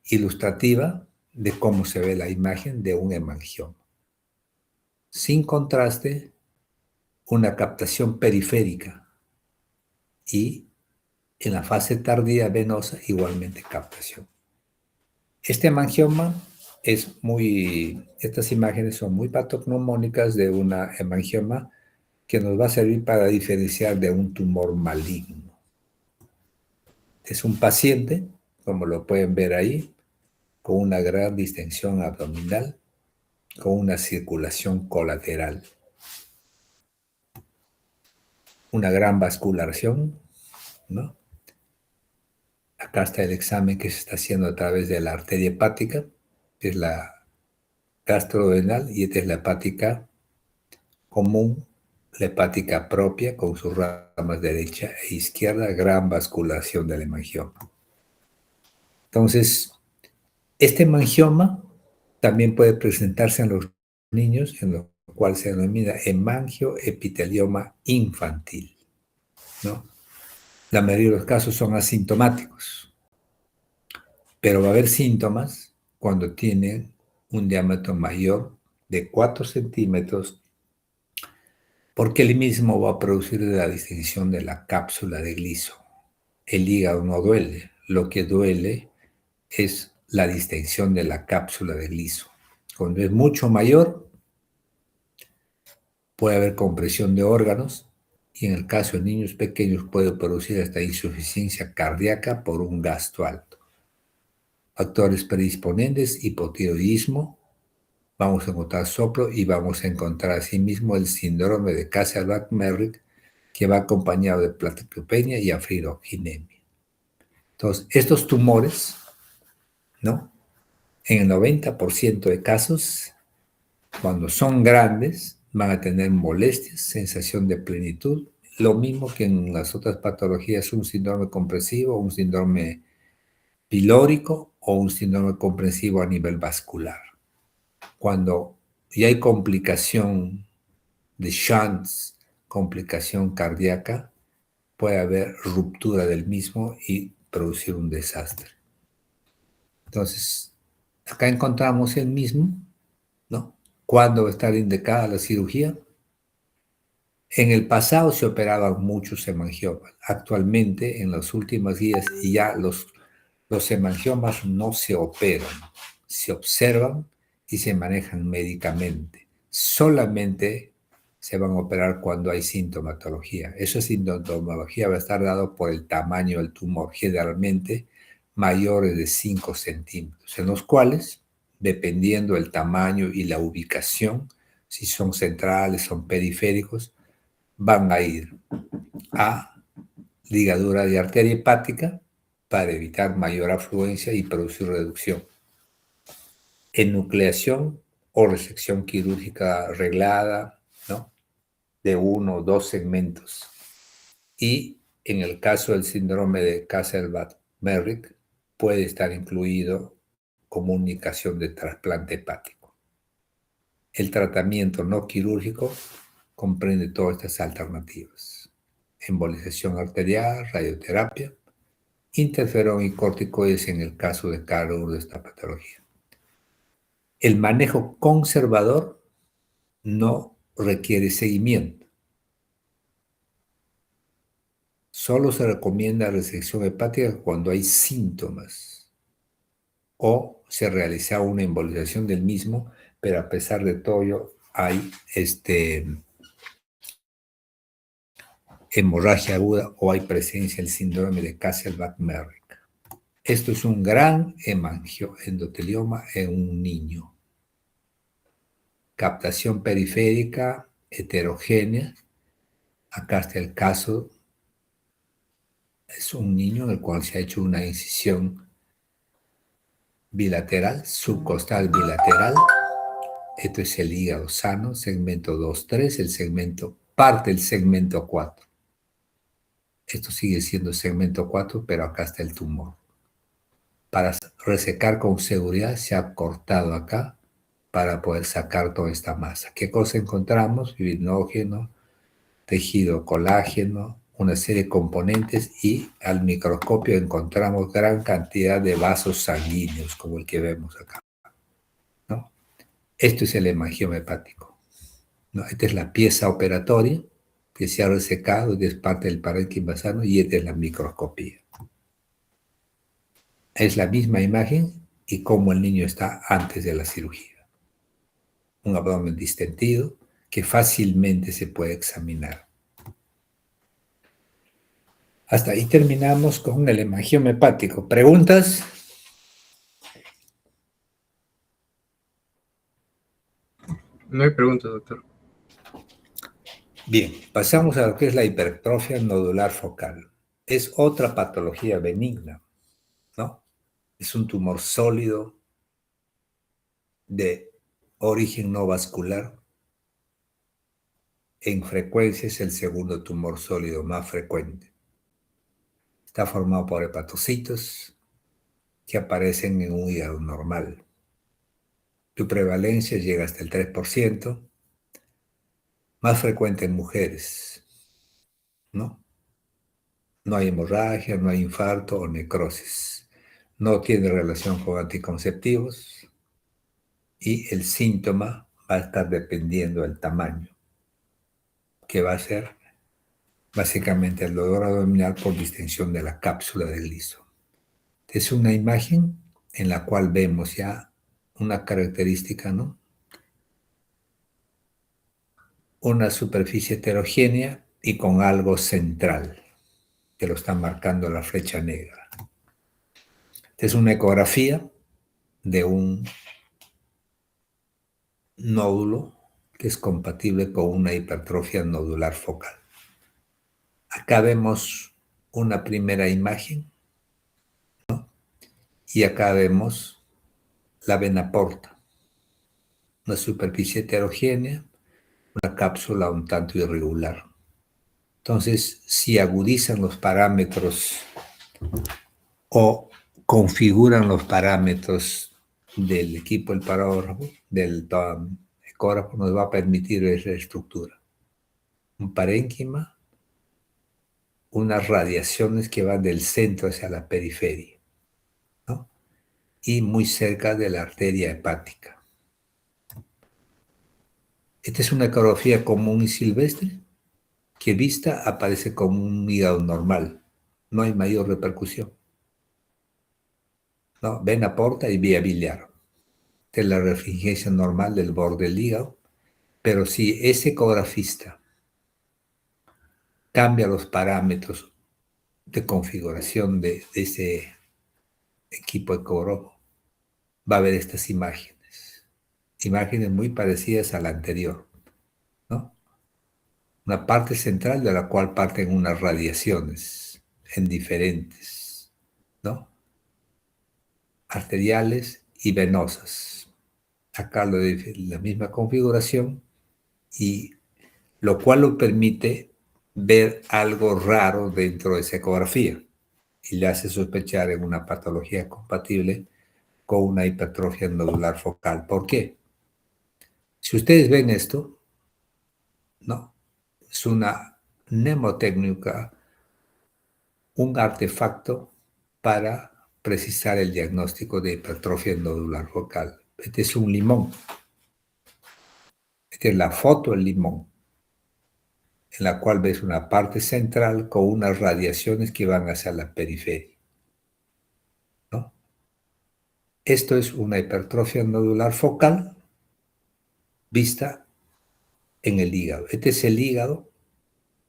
S1: ilustrativa de cómo se ve la imagen de un hemangioma. Sin contraste, una captación periférica y en la fase tardía venosa igualmente captación. Este hemangioma estas imágenes son muy patognomónicas de una hemangioma que nos va a servir para diferenciar de un tumor maligno. Es un paciente, como lo pueden ver ahí, con una gran distensión abdominal, con una circulación colateral, una gran vascularización, ¿no? Acá está el examen que se está haciendo a través de la arteria hepática, que es la gastrodenal, y esta es la hepática común, la hepática propia con sus ramas derecha e izquierda, gran vasculación del hemangioma. Entonces, este hemangioma también puede presentarse en los niños, en lo cual se denomina hemangioepitelioma infantil, ¿no? La mayoría de los casos son asintomáticos, pero va a haber síntomas cuando tienen un diámetro mayor de 4 centímetros, porque el mismo va a producir la distinción de la cápsula de gliso. El hígado no duele, lo que duele es la distensión de la cápsula de gliso. Cuando es mucho mayor, puede haber compresión de órganos y en el caso de niños pequeños puede producir hasta insuficiencia cardíaca por un gasto alto. Factores predisponentes, hipotiroidismo, vamos a encontrar soplo y vamos a encontrar asimismo el síndrome de Kasselbach-Merrick, que va acompañado de platicopenia y afridoginemia. Entonces, estos tumores, ¿no? En el 90% de casos, cuando son grandes, van a tener molestias, sensación de plenitud, lo mismo que en las otras patologías, un síndrome comprensivo, un síndrome pilórico o un síndrome comprensivo a nivel vascular. Cuando ya hay complicación de shunts, complicación cardíaca, puede haber ruptura del mismo y producir un desastre. Entonces, acá encontramos el mismo, ¿no? ¿Cuándo va a estar indicada la cirugía? En el pasado se operaban muchos hemangiomas. Actualmente, en los últimos días, ya los hemangiomas no se operan, se observan y se manejan médicamente. Solamente se van a operar cuando hay sintomatología. Esa sintomatología va a estar dada por el tamaño del tumor, generalmente mayores de 5 centímetros, en los cuales, dependiendo del tamaño y la ubicación, si son centrales, son periféricos, van a ir a ligadura de arteria hepática para evitar mayor afluencia y producir reducción. Enucleación o resección quirúrgica arreglada, ¿no? De 1 o 2 segmentos. Y en el caso del síndrome de Kasselbach-Merrick, puede estar incluido comunicación de trasplante hepático. El tratamiento no quirúrgico comprende todas estas alternativas: embolización arterial, radioterapia, interferón y corticoides en el caso de cada una de esta patología. El manejo conservador no requiere seguimiento. Solo se recomienda resección hepática cuando hay síntomas o se realiza una embolización del mismo, pero a pesar de todo hay hemorragia aguda o hay presencia del síndrome de Kasselbach-Merrick. Esto es un gran hemangioendotelioma en un niño. Captación periférica heterogénea. Acá está el caso. Es un niño en el cual se ha hecho una incisión bilateral, subcostal bilateral. Esto es el hígado sano, segmento 2-3, el segmento, parte del segmento 4. Esto sigue siendo segmento 4, pero acá está el tumor. Para resecar con seguridad se ha cortado acá para poder sacar toda esta masa. ¿Qué cosa encontramos? Fibrinógeno, tejido colágeno, una serie de componentes y al microscopio encontramos gran cantidad de vasos sanguíneos como el que vemos acá, ¿no? Esto es el hemangioma hepático, ¿no? Esta es la pieza operatoria que se ha resecado y es parte del parénquima sano y esta es la microscopía. Es la misma imagen y cómo el niño está antes de la cirugía. Un abdomen distendido que fácilmente se puede examinar. Hasta ahí terminamos con el hemangioma hepático. ¿Preguntas?
S2: No hay preguntas, doctor.
S1: Bien, pasamos a lo que es la hipertrofia nodular focal. Es otra patología benigna, ¿no? Es un tumor sólido de origen no vascular en frecuencia es el segundo tumor sólido más frecuente. Está formado por hepatocitos que aparecen en un hígado normal. Su prevalencia llega hasta el 3%, más frecuente en mujeres, ¿no? No hay hemorragia, no hay infarto o necrosis. No tiene relación con anticonceptivos y el síntoma va a estar dependiendo del tamaño, que va a ser básicamente el dolor abdominal por distensión de la cápsula del liso. Es una imagen en la cual vemos ya una característica, ¿no? Una superficie heterogénea y con algo central, que lo está marcando la flecha negra. Es una ecografía de un nódulo que es compatible con una hipertrofia nodular focal. Acá vemos una primera imagen, ¿no? Y acá vemos la vena porta, una superficie heterogénea, una cápsula un tanto irregular. Entonces, si agudizan los parámetros o configuran los parámetros del equipo del parógrafo, del ecógrafo, nos va a permitir ver la estructura. Un parénquima, unas radiaciones que van del centro hacia la periferia, ¿no? Y muy cerca de la arteria hepática. Esta es una ecografía común y silvestre que vista aparece como un hígado normal. No hay mayor repercusión, ¿no? Vena porta y vía biliar. Esta es la refrigeración normal del borde del hígado. Pero si ese ecografista cambia los parámetros de configuración de ese equipo ecógrafo, va a ver estas imágenes. Imágenes muy parecidas a la anterior, ¿no? Una parte central de la cual parten unas radiaciones en diferentes, ¿no? Arteriales y venosas. Acá lo de la misma configuración, y lo cual lo permite ver algo raro dentro de esa ecografía y le hace sospechar en una patología compatible con una hipertrofia nodular focal. ¿Por qué? Si ustedes ven esto, no, es una mnemotécnica, un artefacto para precisar el diagnóstico de hipertrofia nodular focal. Este es un limón. Esta es la foto del limón, en la cual ves una parte central con unas radiaciones que van hacia la periferia, ¿no? Esto es una hipertrofia nodular focal vista en el hígado. Este es el hígado,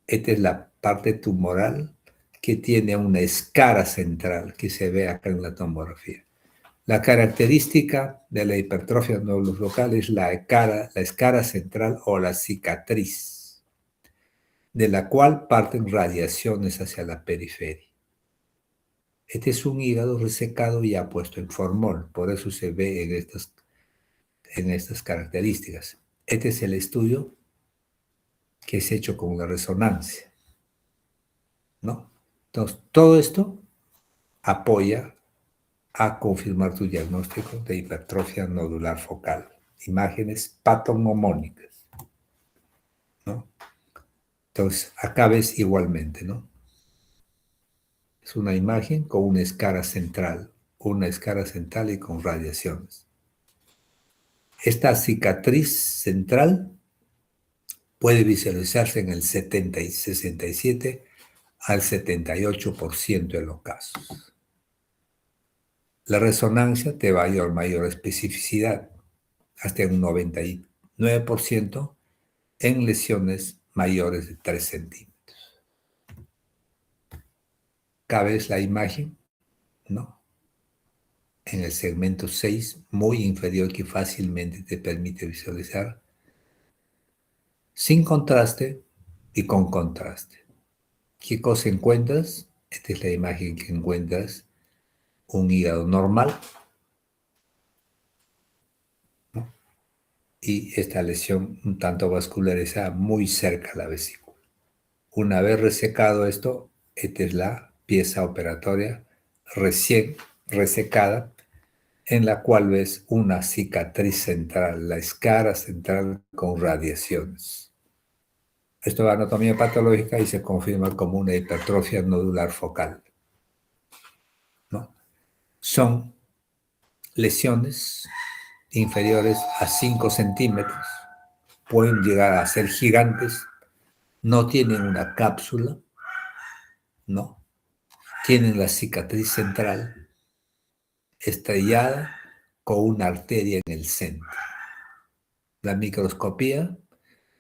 S1: esta es la parte tumoral que tiene una escara central que se ve acá en la tomografía. La característica de la hipertrofia nodular focal es la escara central o la cicatriz, de la cual parten radiaciones hacia la periferia. Este es un hígado resecado y ya puesto en formol, por eso se ve en estas características. Este es el estudio que es hecho con la resonancia, ¿no? Entonces, todo esto apoya a confirmar tu diagnóstico de hipertrofia nodular focal. Imágenes patognomónicas, ¿no? Entonces, acá ves igualmente, ¿no? Es una imagen con una escara central y con radiaciones. Esta cicatriz central puede visualizarse en el 67 al 78% de los casos. La resonancia te va a dar mayor especificidad, hasta un 99% en lesiones mayores de 3 centímetros. Acá ves la imagen, ¿no? En el segmento 6, muy inferior, que fácilmente te permite visualizar sin contraste y con contraste. ¿Qué cosa encuentras? Esta es la imagen que encuentras: un hígado normal, ¿no? y esta lesión un tanto vascularizada muy cerca a la vesícula. Una vez resecado esto, esta es la pieza operatoria recién resecada, en la cual ves una cicatriz central, la escara central con radiaciones. Esto es anatomía patológica y se confirma como una hipertrofia nodular focal, ¿no? Son lesiones inferiores a 5 centímetros, pueden llegar a ser gigantes, no tienen una cápsula, ¿no? Tienen la cicatriz central estrellada con una arteria en el centro. La microscopía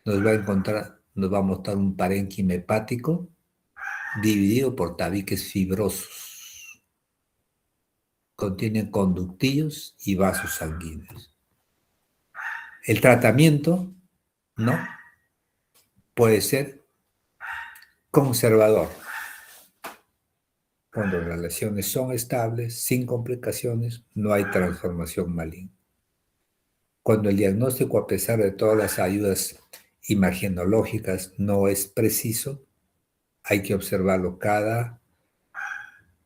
S1: nos va a mostrar un parénquima hepático dividido por tabiques fibrosos. Contienen conductillos y vasos sanguíneos. El tratamiento, ¿no? Puede ser conservador. Cuando las lesiones son estables, sin complicaciones, no hay transformación maligna. Cuando el diagnóstico, a pesar de todas las ayudas imagenológicas, no es preciso, hay que observarlo cada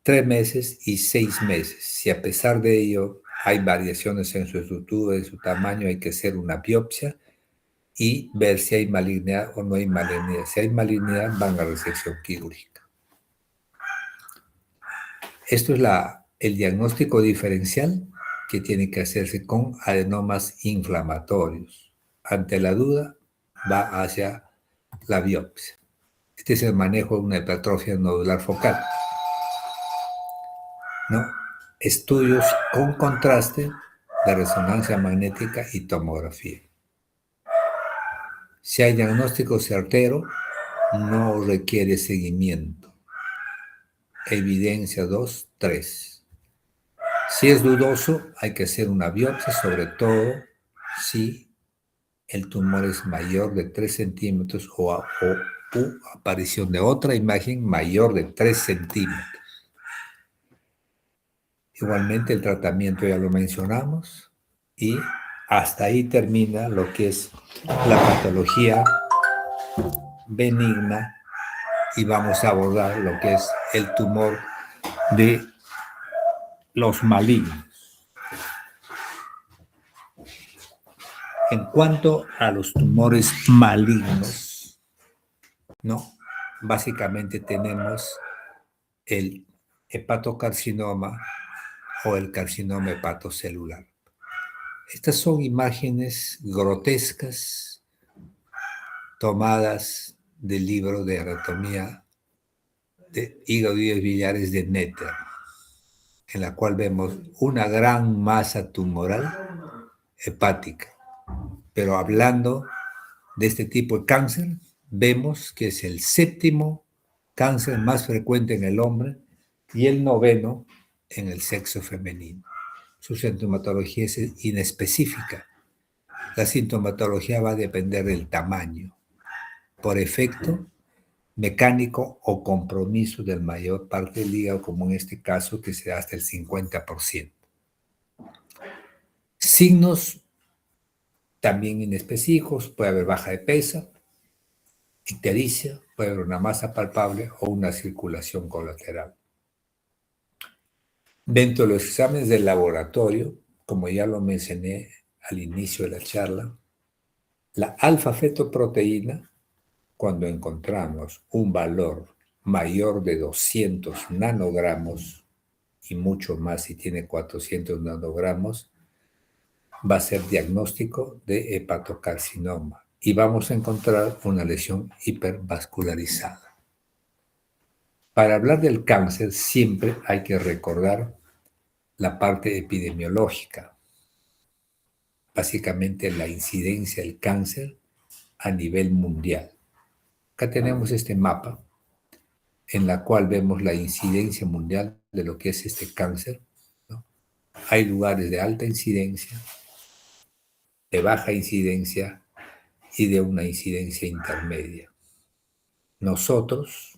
S1: 3 meses y 6 meses. Si a pesar de ello hay variaciones en su estructura, en su tamaño, hay que hacer una biopsia y ver si hay malignidad o no hay malignidad. Si hay malignidad, van a resección quirúrgica. Esto es el diagnóstico diferencial que tiene que hacerse con adenomas inflamatorios. Ante la duda, va hacia la biopsia. Este es el manejo de una hipertrofia nodular focal, ¿no? Estudios con contraste de resonancia magnética y tomografía. Si hay diagnóstico certero, no requiere seguimiento. Evidencia 2, 3. Si es dudoso, hay que hacer una biopsia, sobre todo si el tumor es mayor de 3 centímetros o aparición de otra imagen mayor de 3 centímetros. Igualmente el tratamiento ya lo mencionamos y hasta ahí termina lo que es la patología benigna y vamos a abordar lo que es el tumor de los malignos. En cuanto a los tumores malignos, ¿no? Básicamente tenemos el hepatocarcinoma o el carcinoma hepatocelular. Estas son imágenes grotescas tomadas del libro de anatomía de hígado y biliares de Netter, en la cual vemos una gran masa tumoral hepática. Pero hablando de este tipo de cáncer, vemos que es el 7º cáncer más frecuente en el hombre y el 9º en el sexo femenino. Su sintomatología es inespecífica. La sintomatología va a depender del tamaño, por efecto mecánico o compromiso del mayor parte del hígado, como en este caso, que se da hasta el 50%. Signos también inespecíficos, puede haber baja de peso, ictericia, puede haber una masa palpable o una circulación colateral. Dentro de los exámenes del laboratorio, como ya lo mencioné al inicio de la charla, la alfa-fetoproteína, cuando encontramos un valor mayor de 200 nanogramos y mucho más si tiene 400 nanogramos, va a ser diagnóstico de hepatocarcinoma y vamos a encontrar una lesión hipervascularizada. Para hablar del cáncer siempre hay que recordar la parte epidemiológica, básicamente la incidencia del cáncer a nivel mundial. Acá tenemos este mapa en la cual vemos la incidencia mundial de lo que es este cáncer, ¿no? Hay lugares de alta incidencia, de baja incidencia y de una incidencia intermedia. Nosotros,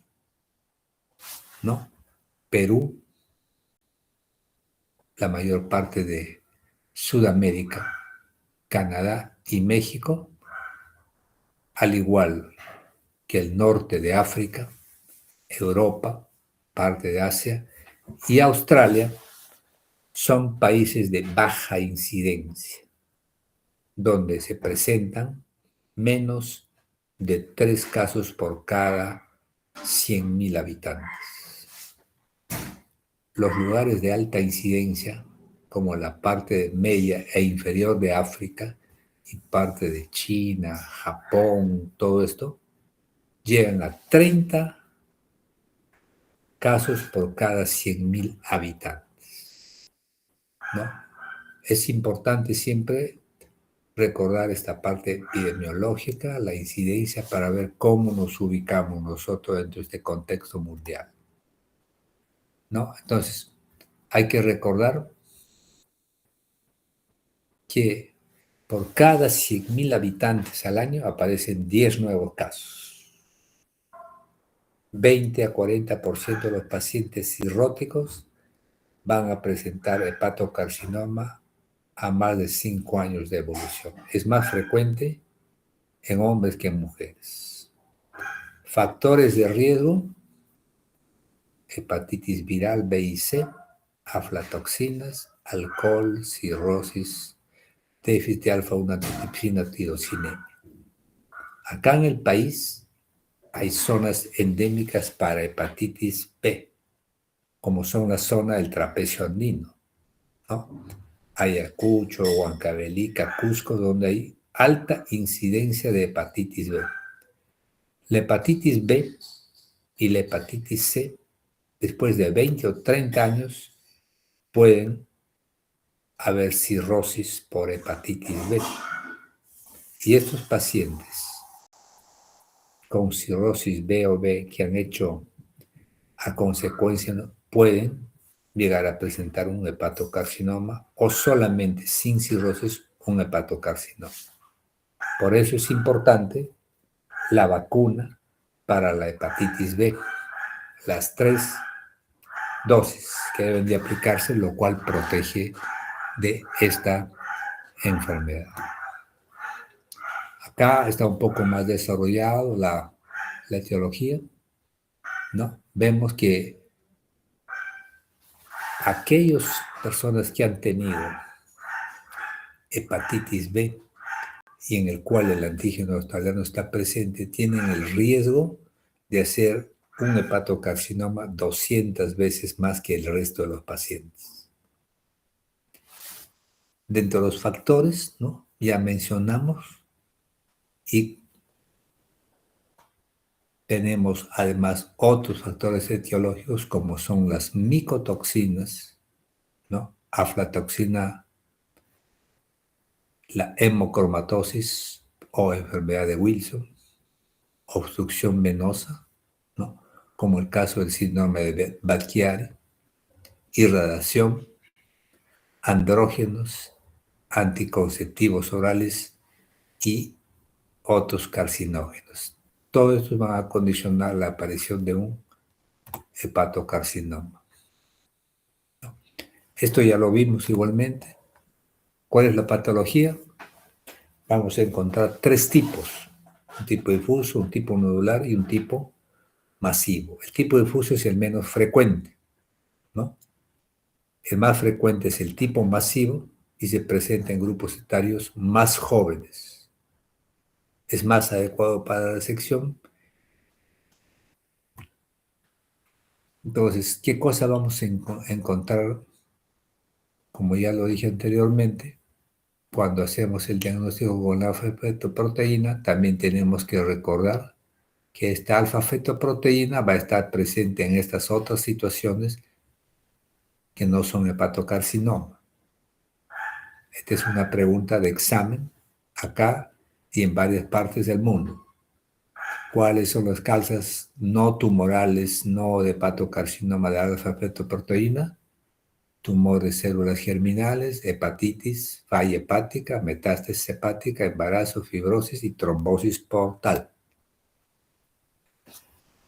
S1: ¿no? Perú, la mayor parte de Sudamérica, Canadá y México, al igual que el norte de África, Europa, parte de Asia y Australia, son países de baja incidencia, donde se presentan menos de 3 casos por cada 100.000 habitantes. Los lugares de alta incidencia, como la parte media e inferior de África y parte de China, Japón, todo esto, llegan a 30 casos por cada 100.000 habitantes, ¿no? Es importante siempre recordar esta parte epidemiológica, la incidencia, para ver cómo nos ubicamos nosotros dentro de este contexto mundial, ¿no? Entonces, hay que recordar que por cada 100.000 habitantes al año aparecen 10 nuevos casos. 20 a 40% de los pacientes cirróticos van a presentar hepatocarcinoma a más de 5 años de evolución. Es más frecuente en hombres que en mujeres. Factores de riesgo: hepatitis viral B y C, aflatoxinas, alcohol, cirrosis, déficit de alfa-1 antitrypsina, tirosinemia. Acá en el país hay zonas endémicas para hepatitis B, como son la zona del trapecio andino, ¿no? Ayacucho, Huancavelica, Cusco, donde hay alta incidencia de hepatitis B. La hepatitis B y la hepatitis C, después de 20 o 30 años, pueden haber cirrosis por hepatitis B. Y estos pacientes con cirrosis B o B que han hecho a consecuencia, ¿no?, pueden llegar a presentar un hepatocarcinoma o solamente sin cirrosis un hepatocarcinoma. Por eso es importante la vacuna para la hepatitis B, las 3 dosis que deben de aplicarse, lo cual protege de esta enfermedad. Acá está un poco más desarrollado la etiología, ¿no? Vemos que aquellas personas que han tenido hepatitis B y en el cual el antígeno australiano está presente, tienen el riesgo de hacer un hepatocarcinoma 200 veces más que el resto de los pacientes. Dentro de los factores, ¿no?, ya mencionamos, y tenemos además otros factores etiológicos como son las micotoxinas, ¿no?, aflatoxina, la hemocromatosis o enfermedad de Wilson, obstrucción venosa, ¿no?, como el caso del síndrome de Budd-Chiari, irradiación, andrógenos, anticonceptivos orales y otros carcinógenos. Todo esto va a condicionar la aparición de un hepatocarcinoma. Esto ya lo vimos igualmente. ¿Cuál es la patología? Vamos a encontrar 3 tipos: un tipo difuso, un tipo nodular y un tipo masivo. El tipo difuso es el menos frecuente, ¿no? El más frecuente es el tipo masivo y se presenta en grupos etarios más jóvenes. Es más adecuado para la resección. Entonces, ¿qué cosa vamos a encontrar? Como ya lo dije anteriormente, cuando hacemos el diagnóstico con la alfa-fetoproteína, también tenemos que recordar que esta alfa-fetoproteína va a estar presente en estas otras situaciones que no son hepatocarcinoma. Esta es una pregunta de examen acá y en varias partes del mundo. ¿Cuáles son las causas no tumorales, no de hepatocarcinoma de alfa-fetoproteína? Tumor de células germinales, hepatitis, falla hepática, metástasis hepática, embarazo, fibrosis y trombosis portal.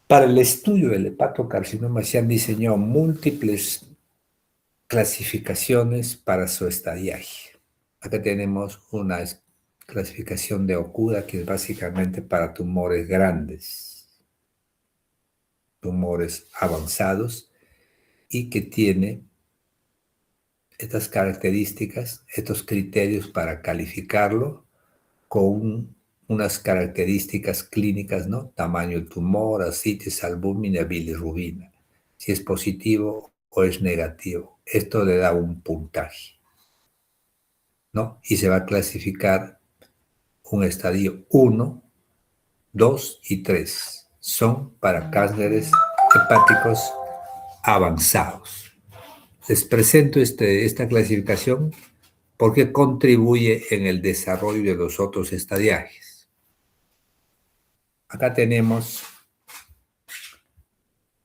S1: Para el estudio del hepatocarcinoma se han diseñado múltiples clasificaciones para su estadiaje. Acá tenemos una clasificación de Okuda, que es básicamente para tumores grandes, tumores avanzados, y que tiene estas características, estos criterios para calificarlo con unas características clínicas, ¿no? Tamaño del tumor, ascites, albúmina, bilirrubina. Si es positivo o es negativo. Esto le da un puntaje, ¿no? Y se va a clasificar un estadio 1, 2 y 3. Son para cánceres hepáticos avanzados. Les presento esta clasificación porque contribuye en el desarrollo de los otros estadiajes. Acá tenemos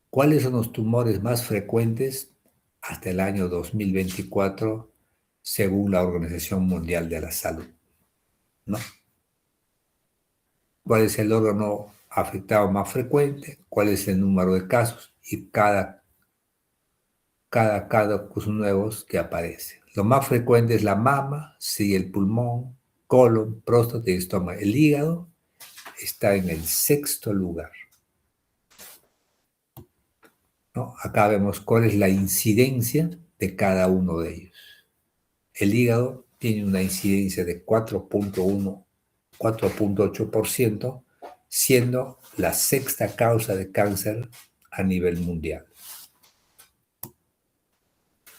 S1: cuáles son los tumores más frecuentes hasta el año 2024 según la Organización Mundial de la Salud, ¿no? ¿Cuál es el órgano afectado más frecuente? ¿Cuál es el número de casos? Y cada casos nuevos que aparece. Lo más frecuente es la mama, sigue el pulmón, colon, próstata y estómago. El hígado está en el 6º lugar, ¿no? Acá vemos cuál es la incidencia de cada uno de ellos. El hígado tiene una incidencia de 4.1, 4.8%, siendo la 6ª causa de cáncer a nivel mundial,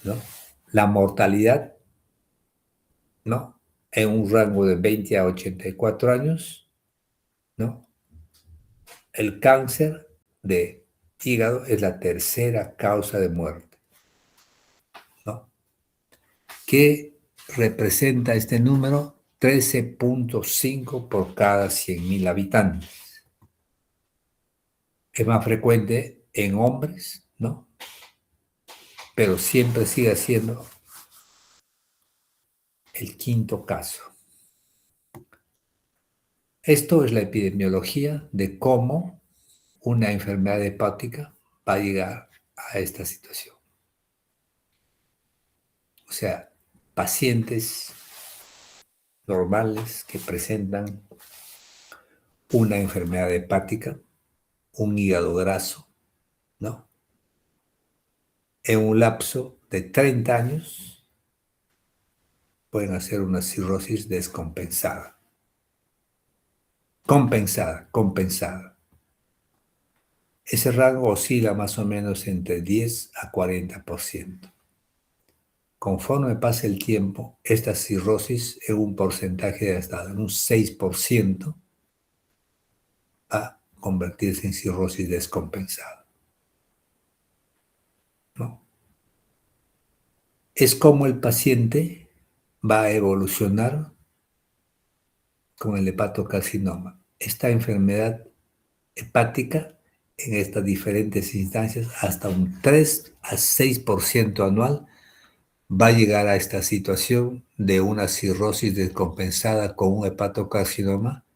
S1: ¿no? La mortalidad, ¿no? En un rango de 20 a 84 años, ¿no? El cáncer de hígado es la 3ª causa de muerte, ¿no? ¿Qué representa este número? 13.5 por cada 100.000 habitantes. Es más frecuente en hombres, ¿no? Pero siempre sigue siendo el 5º caso. Esto es la epidemiología de cómo una enfermedad hepática va a llegar a esta situación. O sea, pacientes normales que presentan una enfermedad hepática, un hígado graso, ¿no? En un lapso de 30 años pueden hacer una cirrosis descompensada. Compensada. Ese rango oscila más o menos entre 10 a 40%. Conforme pasa el tiempo, esta cirrosis en un porcentaje de hasta un 6% va a convertirse en cirrosis descompensada, ¿no? Es como el paciente va a evolucionar con el hepatocarcinoma. Esta enfermedad hepática en estas diferentes instancias, hasta un 3 a 6% anual, va a llegar a esta situación de una cirrosis descompensada con un hepatocarcinoma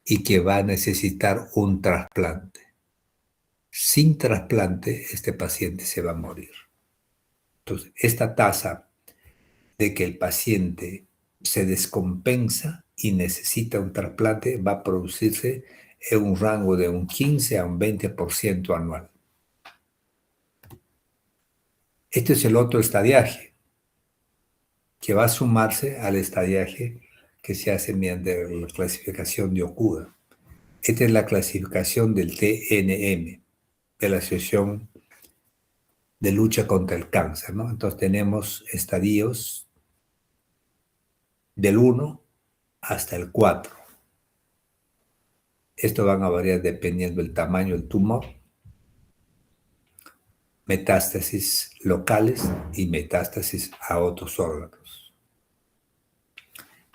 S1: y que va a necesitar un trasplante. Sin trasplante, este paciente se va a morir. Entonces, esta tasa de que el paciente se descompensa y necesita un trasplante va a producirse en un rango de un 15 a un 20% anual. Este es el otro estadiaje que va a sumarse al estadiaje que se hace mediante la clasificación de Okuda. Esta es la clasificación del TNM, de la Asociación de Lucha contra el Cáncer, ¿no? Entonces tenemos estadios del 1 hasta el 4. Estos van a variar dependiendo del tamaño del tumor, metástasis locales y metástasis a otros órganos.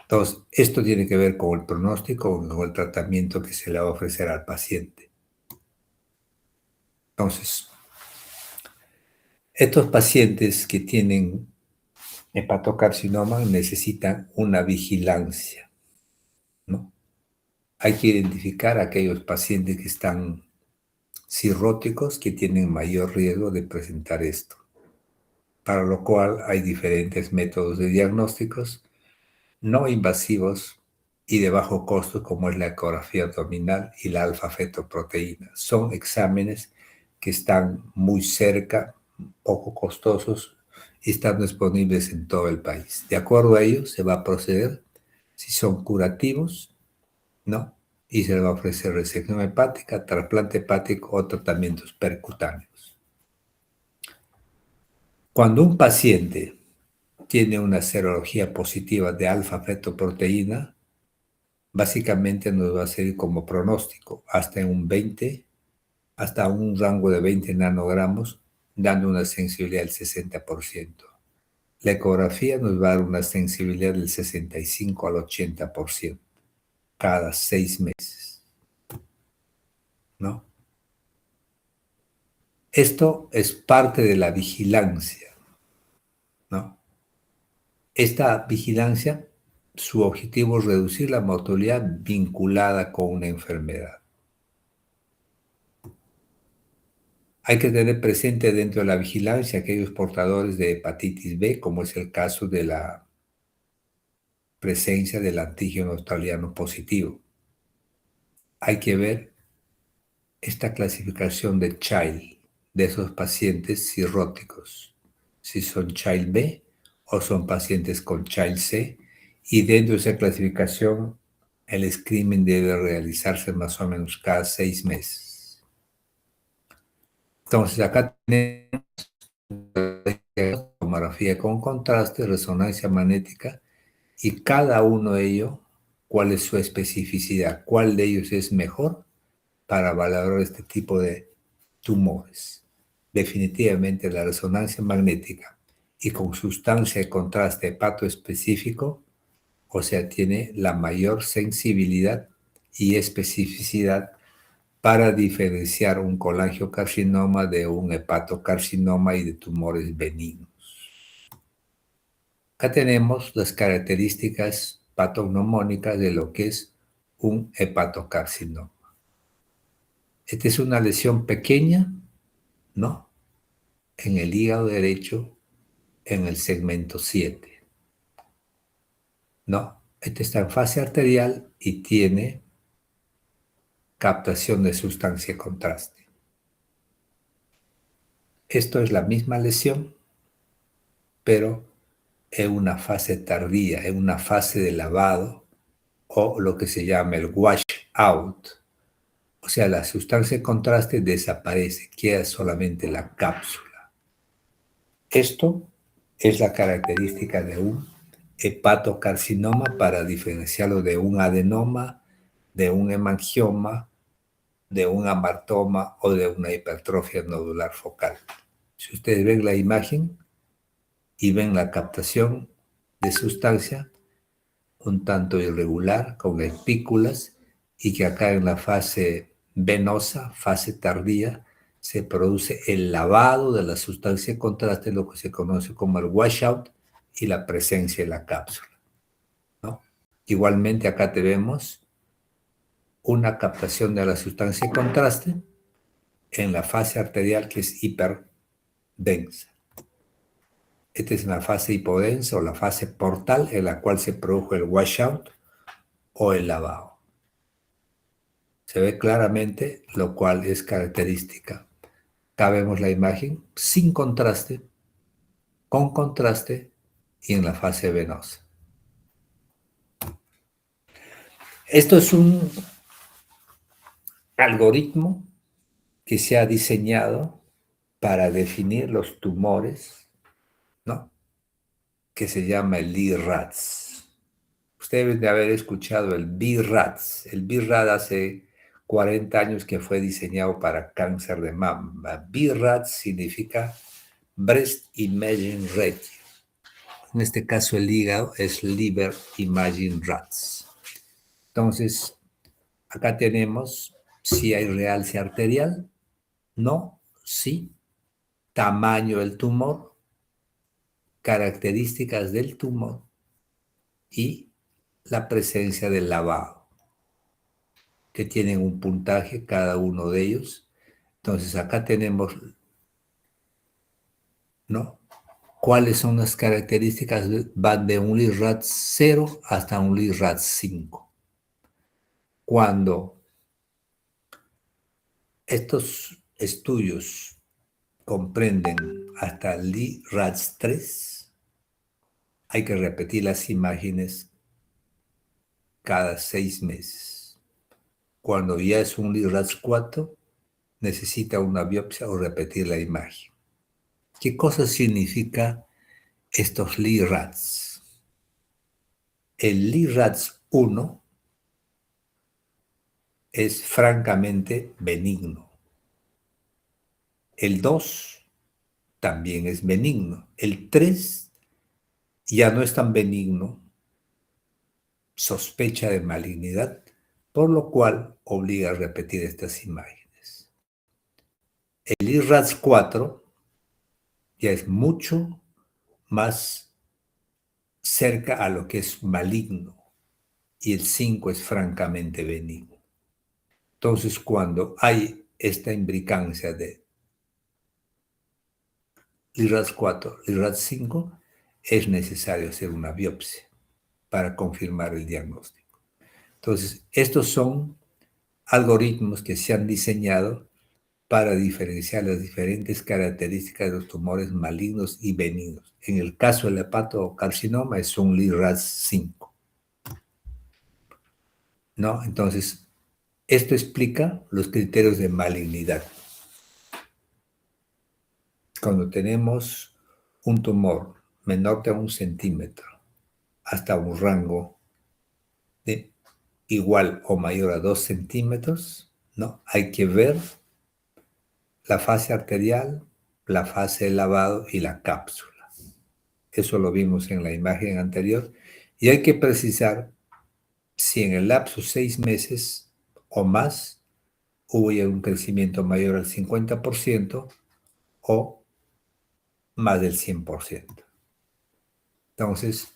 S1: Entonces, esto tiene que ver con el pronóstico, con el tratamiento que se le va a ofrecer al paciente. Entonces, estos pacientes que tienen hepatocarcinoma necesitan una vigilancia, ¿no? Hay que identificar a aquellos pacientes que están cirróticos, que tienen mayor riesgo de presentar esto, para lo cual hay diferentes métodos de diagnósticos no invasivos y de bajo costo, como es la ecografía abdominal y la alfa-fetoproteína. Son exámenes que están muy cerca, poco costosos, y están disponibles en todo el país. De acuerdo a ello, se va a proceder si son curativos, ¿no? Y se le va a ofrecer resección hepática, trasplante hepático o tratamientos percutáneos. Cuando un paciente tiene una serología positiva de alfa-fetoproteína, básicamente nos va a servir como pronóstico hasta un rango de 20 nanogramos, dando una sensibilidad del 60%. La ecografía nos va a dar una sensibilidad del 65 al 80% cada 6 meses, ¿no? Esto es parte de la vigilancia, ¿no? Esta vigilancia, su objetivo es reducir la mortalidad vinculada con una enfermedad. Hay que tener presente dentro de la vigilancia aquellos portadores de hepatitis B, como es el caso de la presencia del antígeno australiano positivo. Hay que ver esta clasificación de Child, de esos pacientes cirróticos, si son Child B o son pacientes con Child C, y dentro de esa clasificación el screening debe realizarse más o menos cada 6 meses. Entonces acá tenemos tomografía con contraste, resonancia magnética, y cada uno de ellos, cuál es su especificidad, cuál de ellos es mejor para valorar este tipo de tumores. Definitivamente la resonancia magnética y con sustancia de contraste hepatoespecífico, o sea, tiene la mayor sensibilidad y especificidad para diferenciar un colangiocarcinoma de un hepatocarcinoma y de tumores benignos. Acá tenemos las características patognomónicas de lo que es un hepatocarcinoma. Esta es una lesión pequeña, ¿no? En el hígado derecho, en el segmento 7. ¿No? Este está en fase arterial y tiene captación de sustancia de contraste. Esto es la misma lesión, pero en una fase tardía, en una fase de lavado o lo que se llama el wash out. O sea, la sustancia de contraste desaparece, queda solamente la cápsula. Esto es la característica de un hepatocarcinoma para diferenciarlo de un adenoma, de un hemangioma, de un amartoma o de una hipertrofia nodular focal. Si ustedes ven la imagen y ven la captación de sustancia un tanto irregular, con espículas, y que acá en la fase venosa, fase tardía, se produce el lavado de la sustancia de contraste, lo que se conoce como el washout, y la presencia de la cápsula, ¿no? Igualmente acá tenemos una captación de la sustancia de contraste en la fase arterial, que es hiperdensa. Esta es una fase hipodensa o la fase portal en la cual se produjo el washout o el lavado. Se ve claramente, lo cual es característica. Acá vemos la imagen sin contraste, con contraste y en la fase venosa. Esto es un algoritmo que se ha diseñado para definir los tumores, ¿no? Que se llama el BRADS. Ustedes deben de haber escuchado el BRADS. El BRADS hace 40 años que fue diseñado para cáncer de mama. BRADS significa Breast Imaging Ratio. En este caso el hígado es Liver Imaging RADS. Entonces, acá tenemos si hay realce arterial, no, sí, tamaño del tumor, características del tumor y la presencia del lavado, que tienen un puntaje cada uno de ellos. Entonces acá tenemos, ¿no? ¿Cuáles son las características? Van de un LIRAD 0 hasta un LIRAD 5. Cuando estos estudios comprenden hasta LIRADS 3, hay que repetir las imágenes cada 6 meses. Cuando ya es un LIRADS 4, necesita una biopsia o repetir la imagen. ¿Qué cosa significa estos LIRADS? El LIRADS 1 es francamente benigno. El 2 también es benigno. El 3 ya no es tan benigno, sospecha de malignidad, por lo cual obliga a repetir estas imágenes. El IRADS 4 ya es mucho más cerca a lo que es maligno y el 5 es francamente benigno. Entonces, cuando hay esta imbricancia de LIRADS 4, LIRADS 5, es necesario hacer una biopsia para confirmar el diagnóstico. Entonces, estos son algoritmos que se han diseñado para diferenciar las diferentes características de los tumores malignos y benignos. En el caso del hepatocarcinoma es un LIRADS 5, ¿no? Entonces, esto explica los criterios de malignidad. Cuando tenemos un tumor menor de 1 centímetro hasta un rango de igual o mayor a 2 centímetros, ¿no? Hay que ver la fase arterial, la fase de lavado y la cápsula. Eso lo vimos en la imagen anterior. Y hay que precisar si en el lapso 6 meses o más hubo ya un crecimiento mayor al 50% o más del 100%. Entonces,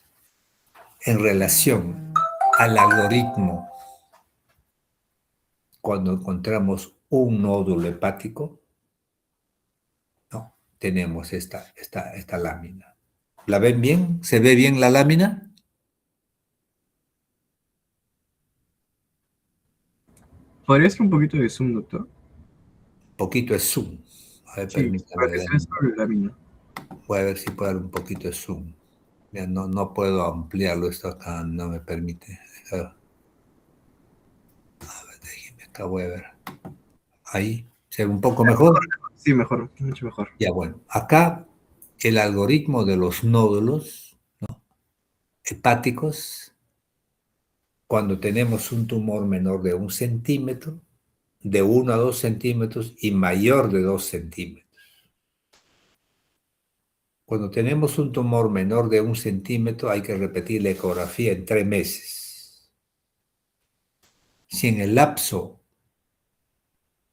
S1: en relación al algoritmo, cuando encontramos un nódulo hepático, ¿no? Tenemos esta lámina. ¿La ven bien? ¿Se ve bien la lámina?
S2: ¿Podría ser un poquito de zoom, doctor?
S1: Poquito es zoom. A ver,
S2: Sí,
S1: permítame
S2: para que
S1: ver.
S2: sea sobre la lámina.
S1: Voy a ver si puedo dar un poquito de zoom. Ya no puedo ampliarlo, esto acá no me permite. A ver, déjeme acá, voy a ver. Ahí, ¿se ve un poco mejor?
S2: Sí, mejor, mucho mejor.
S1: Ya, bueno, acá el algoritmo de los nódulos, ¿no?, hepáticos, cuando tenemos un tumor menor de 1 centímetro, de 1 a 2 centímetros y mayor de 2 centímetros. Cuando tenemos un tumor menor de 1 centímetro, hay que repetir la ecografía en 3 meses. Si en el lapso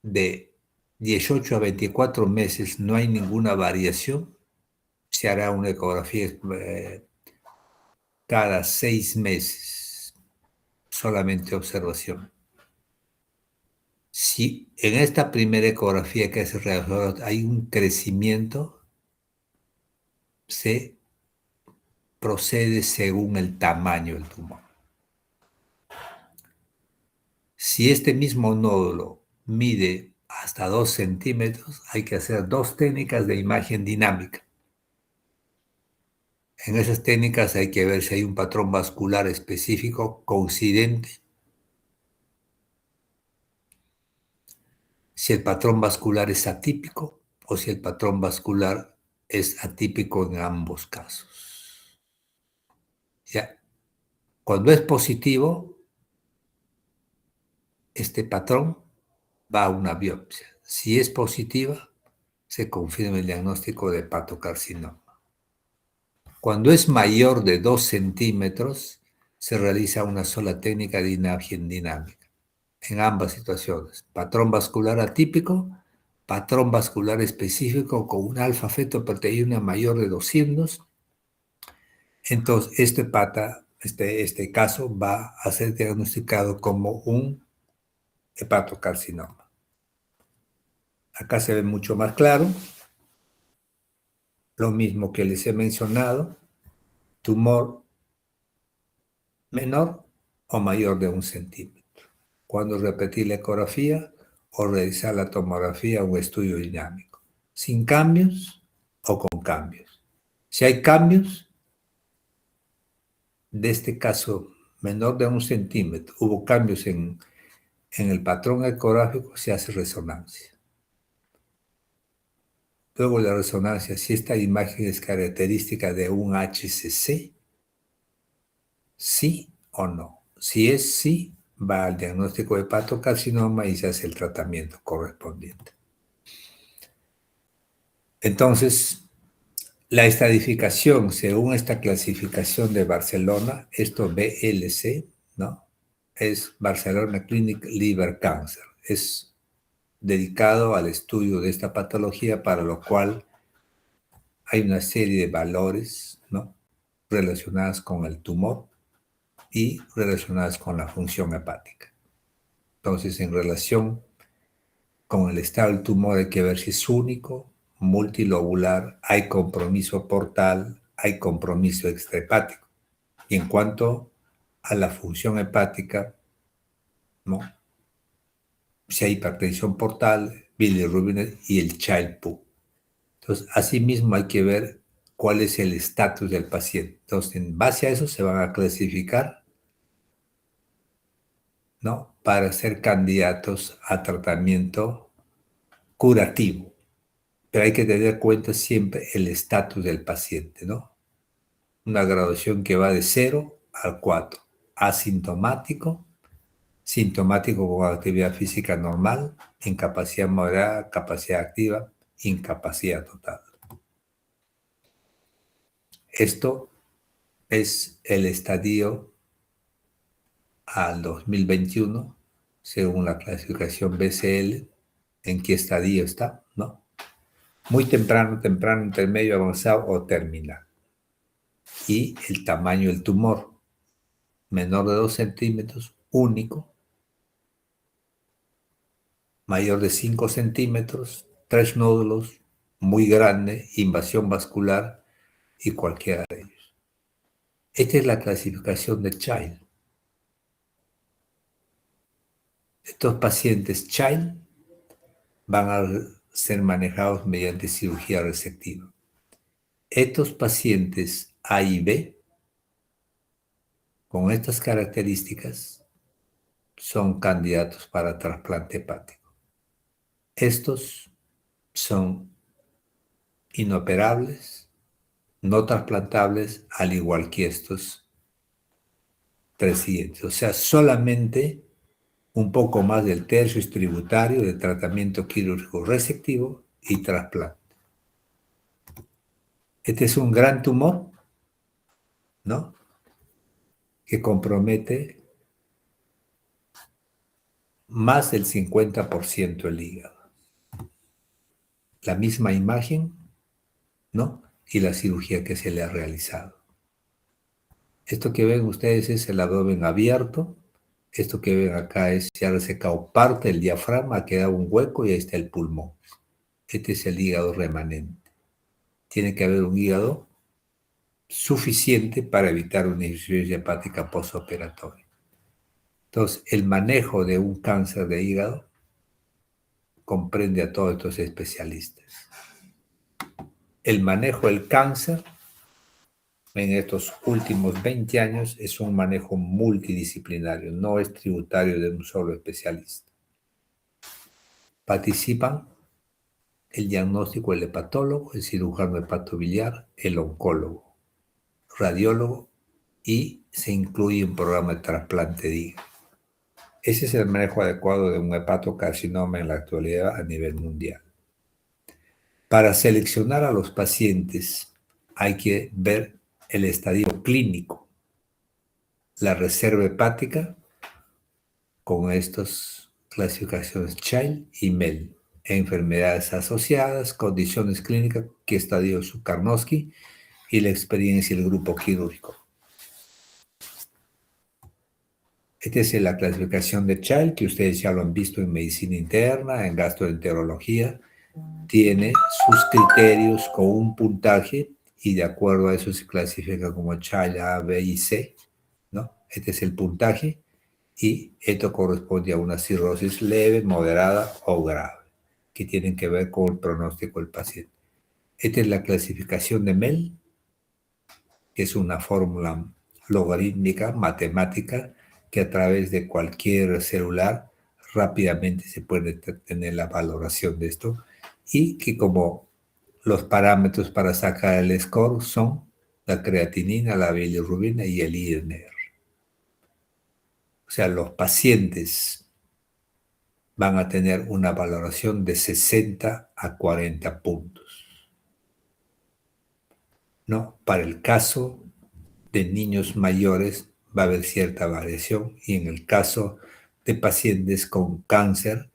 S1: de 18 a 24 meses no hay ninguna variación, se hará una ecografía cada 6 meses, solamente observación. Si en esta primera ecografía que hace alrededor hay un crecimiento, se procede según el tamaño del tumor. Si este mismo nódulo mide hasta 2 centímetros, hay que hacer 2 técnicas de imagen dinámica. En esas técnicas hay que ver si hay un patrón vascular específico coincidente, si el patrón vascular es atípico o si el patrón vascular es atípico en ambos casos. Ya. Cuando es positivo, este patrón va a una biopsia. Si es positiva, se confirma el diagnóstico de hepatocarcinoma. Cuando es mayor de 2 centímetros, se realiza una sola técnica de imagen dinámica. En ambas situaciones, patrón vascular atípico, patrón vascular específico con una alfa-fetoproteína mayor de 200. Entonces, este caso va a ser diagnosticado como un hepatocarcinoma. Acá se ve mucho más claro. Lo mismo que les he mencionado, tumor menor o mayor de 1 centímetro. cuando repetir la ecografía o realizar la tomografía o un estudio dinámico, sin cambios o con cambios. Si hay cambios, de este caso menor de 1 centímetro, hubo cambios en el patrón ecográfico, se hace resonancia. Luego la resonancia, si esta imagen es característica de un HCC, sí o no. Si es sí, va al diagnóstico de hepatocarcinoma y se hace el tratamiento correspondiente. Entonces, la estadificación, según esta clasificación de Barcelona, esto BLC, ¿no? Es Barcelona Clinic Liver Cancer. Es dedicado al estudio de esta patología, para lo cual hay una serie de valores, ¿no?, relacionadas con el tumor y relacionadas con la función hepática. Entonces, en relación con el estado del tumor hay que ver si es único, multilobular, hay compromiso portal, hay compromiso extrahepático. Y en cuanto a la función hepática, ¿no?, si hay hipertensión portal, bilirrubina y el Child-Pugh. Entonces, asimismo hay que ver cuál es el estatus del paciente. Entonces, en base a eso se van a clasificar, ¿no?, para ser candidatos a tratamiento curativo. Pero hay que tener en cuenta siempre el estatus del paciente, ¿no? Una graduación que va de 0 al 4. Asintomático, sintomático con actividad física normal, incapacidad moderada, capacidad activa, incapacidad total. Esto es el estadio al 2021, según la clasificación BCL, en qué estadio está, ¿no? Muy temprano, temprano, intermedio, avanzado o terminal. Y el tamaño del tumor, menor de 2 centímetros, único, mayor de 5 centímetros, 3 nódulos, muy grande, invasión vascular y cualquiera de ellos. Esta es la clasificación de Child. Estos pacientes Child van a ser manejados mediante cirugía resectiva. Estos pacientes A y B, con estas características, son candidatos para trasplante hepático. Estos son inoperables, no trasplantables, al igual que estos 3 siguientes. O sea, solamente un poco más del tercio es tributario de tratamiento quirúrgico resectivo y trasplante. Este es un gran tumor, ¿no?, que compromete más del 50% el hígado. La misma imagen, ¿no?, y la cirugía que se le ha realizado. Esto que ven ustedes es el abdomen abierto. Esto que ven acá es, se ha resecado parte del diafragma, ha quedado un hueco y ahí está el pulmón. Este es el hígado remanente. Tiene que haber un hígado suficiente para evitar una insuficiencia hepática postoperatoria. Entonces, el manejo de un cáncer de hígado comprende a todos estos especialistas. El manejo del cáncer en estos últimos 20 años es un manejo multidisciplinario, no es tributario de un solo especialista. Participan el diagnóstico, el hepatólogo, el cirujano hepatobiliar, el oncólogo, radiólogo, y se incluye un programa de trasplante de hígado. Ese es el manejo adecuado de un hepatocarcinoma en la actualidad a nivel mundial. Para seleccionar a los pacientes hay que ver el estadio clínico, la reserva hepática, con estas clasificaciones Child y MEL, enfermedades asociadas, condiciones clínicas, qué estadio Zukarnowski, y la experiencia del grupo quirúrgico. Esta es la clasificación de Child, que ustedes ya lo han visto en medicina interna, en gastroenterología. Tiene sus criterios con un puntaje y de acuerdo a eso se clasifica como Child A, B y C, ¿no? Este es el puntaje y esto corresponde a una cirrosis leve, moderada o grave, que tienen que ver con el pronóstico del paciente. Esta es la clasificación de Mel, que es una fórmula logarítmica, matemática, que a través de cualquier celular rápidamente se puede tener la valoración de esto y que como los parámetros para sacar el score son la creatinina, la bilirrubina y el INR. O sea, los pacientes van a tener una valoración de 60 a 40 puntos. ¿No? Para el caso de niños mayores va a haber cierta variación y en el caso de pacientes con cáncer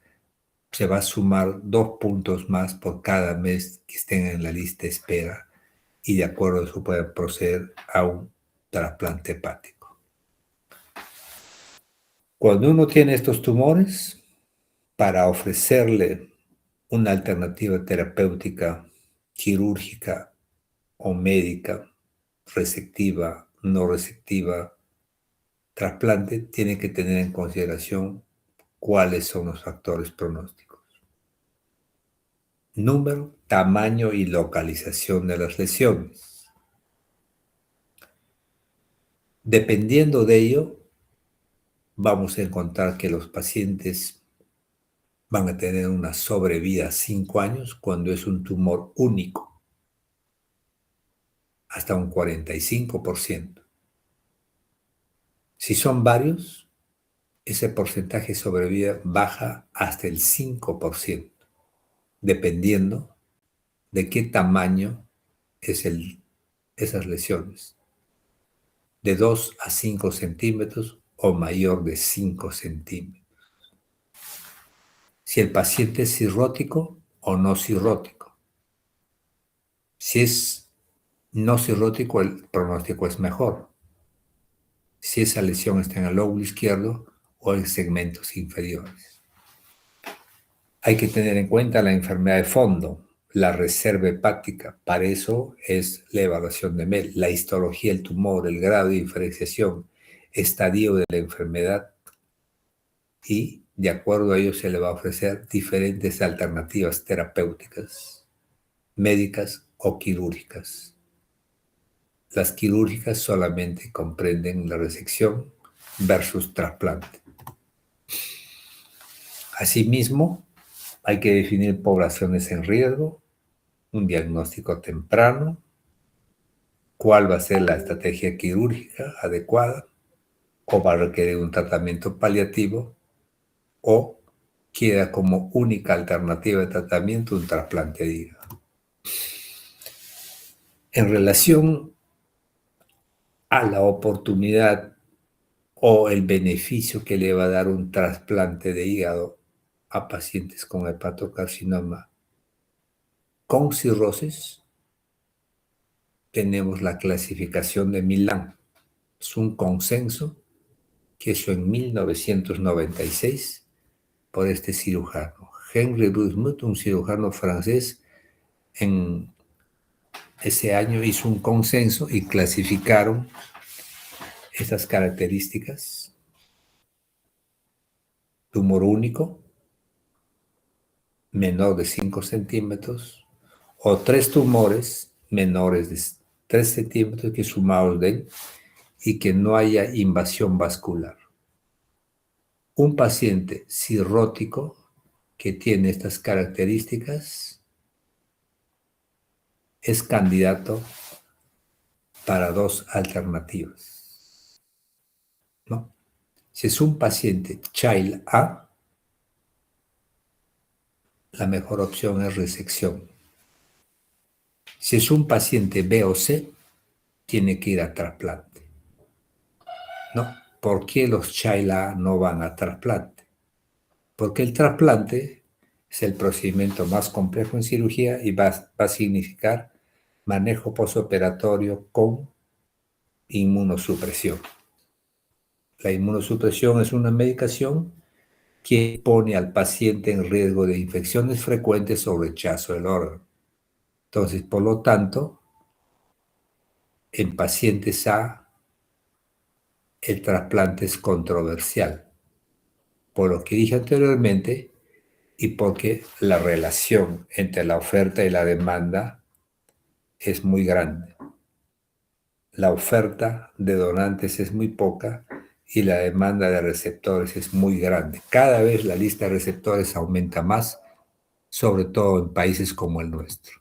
S1: se va a sumar 2 puntos más por cada mes que estén en la lista de espera y de acuerdo a eso pueden proceder a un trasplante hepático. Cuando uno tiene estos tumores, para ofrecerle una alternativa terapéutica, quirúrgica o médica, resectiva, no resectiva, trasplante, tiene que tener en consideración cuáles son los factores pronósticos. Número, tamaño y localización de las lesiones. Dependiendo de ello, vamos a encontrar que los pacientes van a tener una sobrevida 5 años cuando es un tumor único, hasta un 45%. Si son varios, ese porcentaje de sobrevida baja hasta el 5%, dependiendo de qué tamaño es esas lesiones, de 2 a 5 centímetros o mayor de 5 centímetros. Si el paciente es cirrótico o no cirrótico. Si es no cirrótico, el pronóstico es mejor. Si esa lesión está en el lóbulo izquierdo o en segmentos inferiores. Hay que tener en cuenta la enfermedad de fondo, la reserva hepática. Para eso es la evaluación de Mel, la histología del tumor, el grado de diferenciación, estadio de la enfermedad y de acuerdo a ello se le va a ofrecer diferentes alternativas terapéuticas, médicas o quirúrgicas. Las quirúrgicas solamente comprenden la resección versus trasplante. Asimismo, hay que definir poblaciones en riesgo, un diagnóstico temprano, cuál va a ser la estrategia quirúrgica adecuada, o va a requerir un tratamiento paliativo, o queda como única alternativa de tratamiento un trasplante de hígado. En relación a la oportunidad o el beneficio que le va a dar un trasplante de hígado a pacientes con hepatocarcinoma con cirrosis, tenemos la clasificación de Milán. Es un consenso que hizo en 1996 por este cirujano, Henri Rusmut, un cirujano francés. En ese año hizo un consenso y clasificaron estas características: tumor único, menor de 5 centímetros, o 3 tumores menores de 3 centímetros que sumados den y que no haya invasión vascular. Un paciente cirrótico que tiene estas características es candidato para 2 alternativas, ¿no? Si es un paciente Child A, la mejor opción es resección. Si es un paciente B o C, tiene que ir a trasplante, ¿no? ¿Por qué los Child A no van a trasplante? Porque el trasplante es el procedimiento más complejo en cirugía y va a significar manejo postoperatorio con inmunosupresión. La inmunosupresión es una medicación que pone al paciente en riesgo de infecciones frecuentes o rechazo del órgano. Entonces, por lo tanto, en pacientes A, el trasplante es controversial. por lo que dije anteriormente y porque la relación entre la oferta y la demanda es muy grande. La oferta de donantes es muy poca y la demanda de receptores es muy grande. Cada vez la lista de receptores aumenta más, sobre todo en países como el nuestro,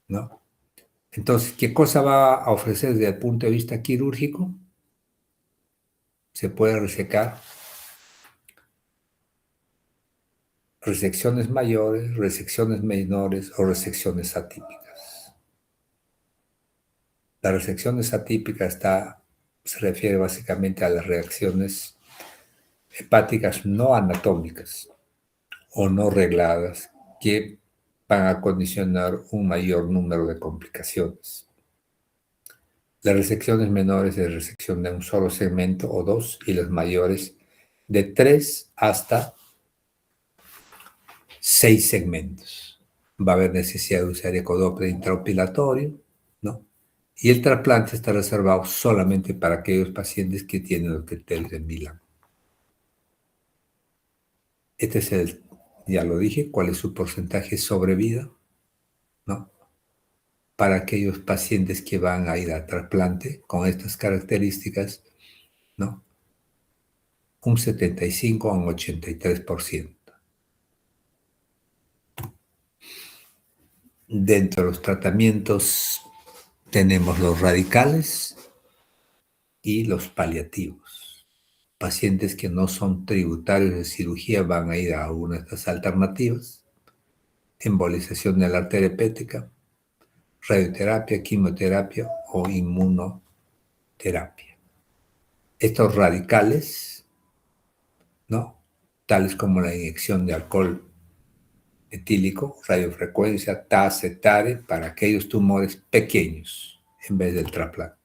S1: ¿no? Entonces, ¿qué cosa va a ofrecer desde el punto de vista quirúrgico? Se puede resecar resecciones mayores, resecciones menores o resecciones atípicas. Las resecciones atípicas se refiere básicamente a las reacciones hepáticas no anatómicas o no regladas que van a condicionar un mayor número de complicaciones. Las resecciones menores es resección de un solo segmento o dos, y las mayores de 3 hasta 6 segmentos. Va a haber necesidad de usar ecodoppler intraopilatorio, ¿no? Y el trasplante está reservado solamente para aquellos pacientes que tienen los criterios de Milan. Este es ya lo dije, cuál es su porcentaje de sobrevida, ¿no? Para aquellos pacientes que van a ir a trasplante con estas características, ¿no? Un 75 a un 83%. Dentro de los tratamientos tenemos los radicales y los paliativos. Pacientes que no son tributarios de cirugía van a ir a una de estas alternativas: embolización de la arteria hepática, radioterapia, quimioterapia o inmunoterapia. Estos radicales, ¿no?, tales como la inyección de alcohol etílico, radiofrecuencia, TAS, TARE, para aquellos tumores pequeños en vez del trasplante.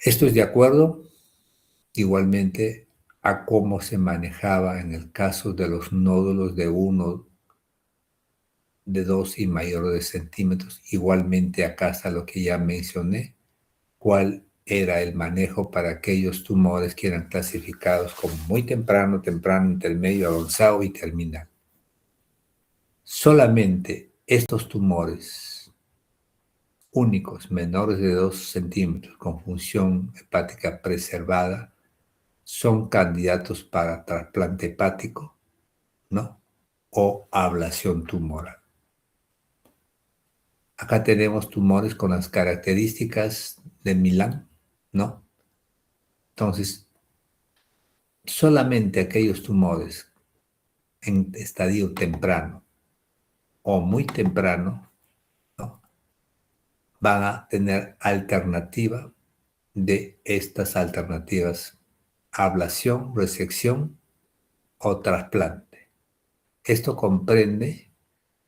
S1: Esto es de acuerdo igualmente a cómo se manejaba en el caso de los nódulos de 1, de 2 y mayor de centímetros. Igualmente acá está lo que ya mencioné, cuál era el manejo para aquellos tumores que eran clasificados como muy temprano, temprano, intermedio, avanzado y terminal. Solamente estos tumores únicos, menores de 2 centímetros, con función hepática preservada, son candidatos para trasplante hepático, ¿no?, o ablación tumoral. Acá tenemos tumores con las características de Milan, ¿no? Entonces, solamente aquellos tumores en estadio temprano o muy temprano, ¿no?, van a tener alternativa de estas alternativas: ablación, resección o trasplante. Esto comprende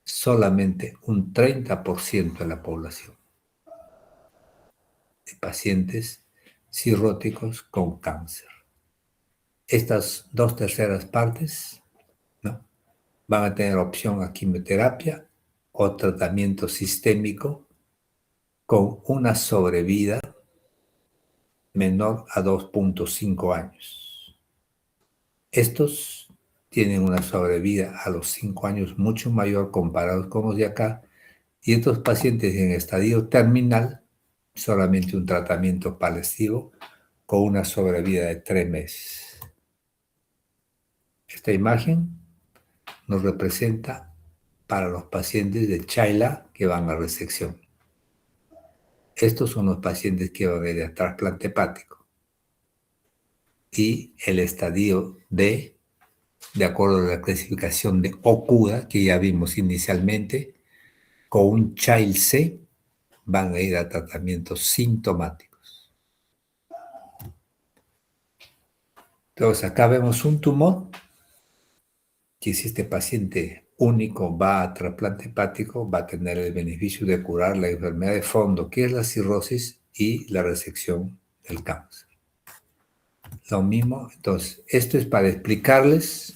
S1: solamente un 30% de la población de pacientes cirróticos con cáncer. Estas 2/3 partes, ¿no?, van a tener opción a quimioterapia o tratamiento sistémico con una sobrevida menor a 2.5 años. Estos tienen una sobrevida a los 5 años mucho mayor comparados con los de acá, y estos pacientes en estadio terminal, solamente un tratamiento paliativo con una sobrevida de 3 meses. Esta imagen nos representa para los pacientes de Chayla que van a resección. Estos son los pacientes que van a ir a trasplante hepático. Y el estadio D, de acuerdo a la clasificación de Okuda, que ya vimos inicialmente, con un Child C, van a ir a tratamientos sintomáticos. Entonces, acá vemos un tumor que, si este paciente único va a trasplante hepático, va a tener el beneficio de curar la enfermedad de fondo, que es la cirrosis y la resección del cáncer. Lo mismo, entonces, esto es para explicarles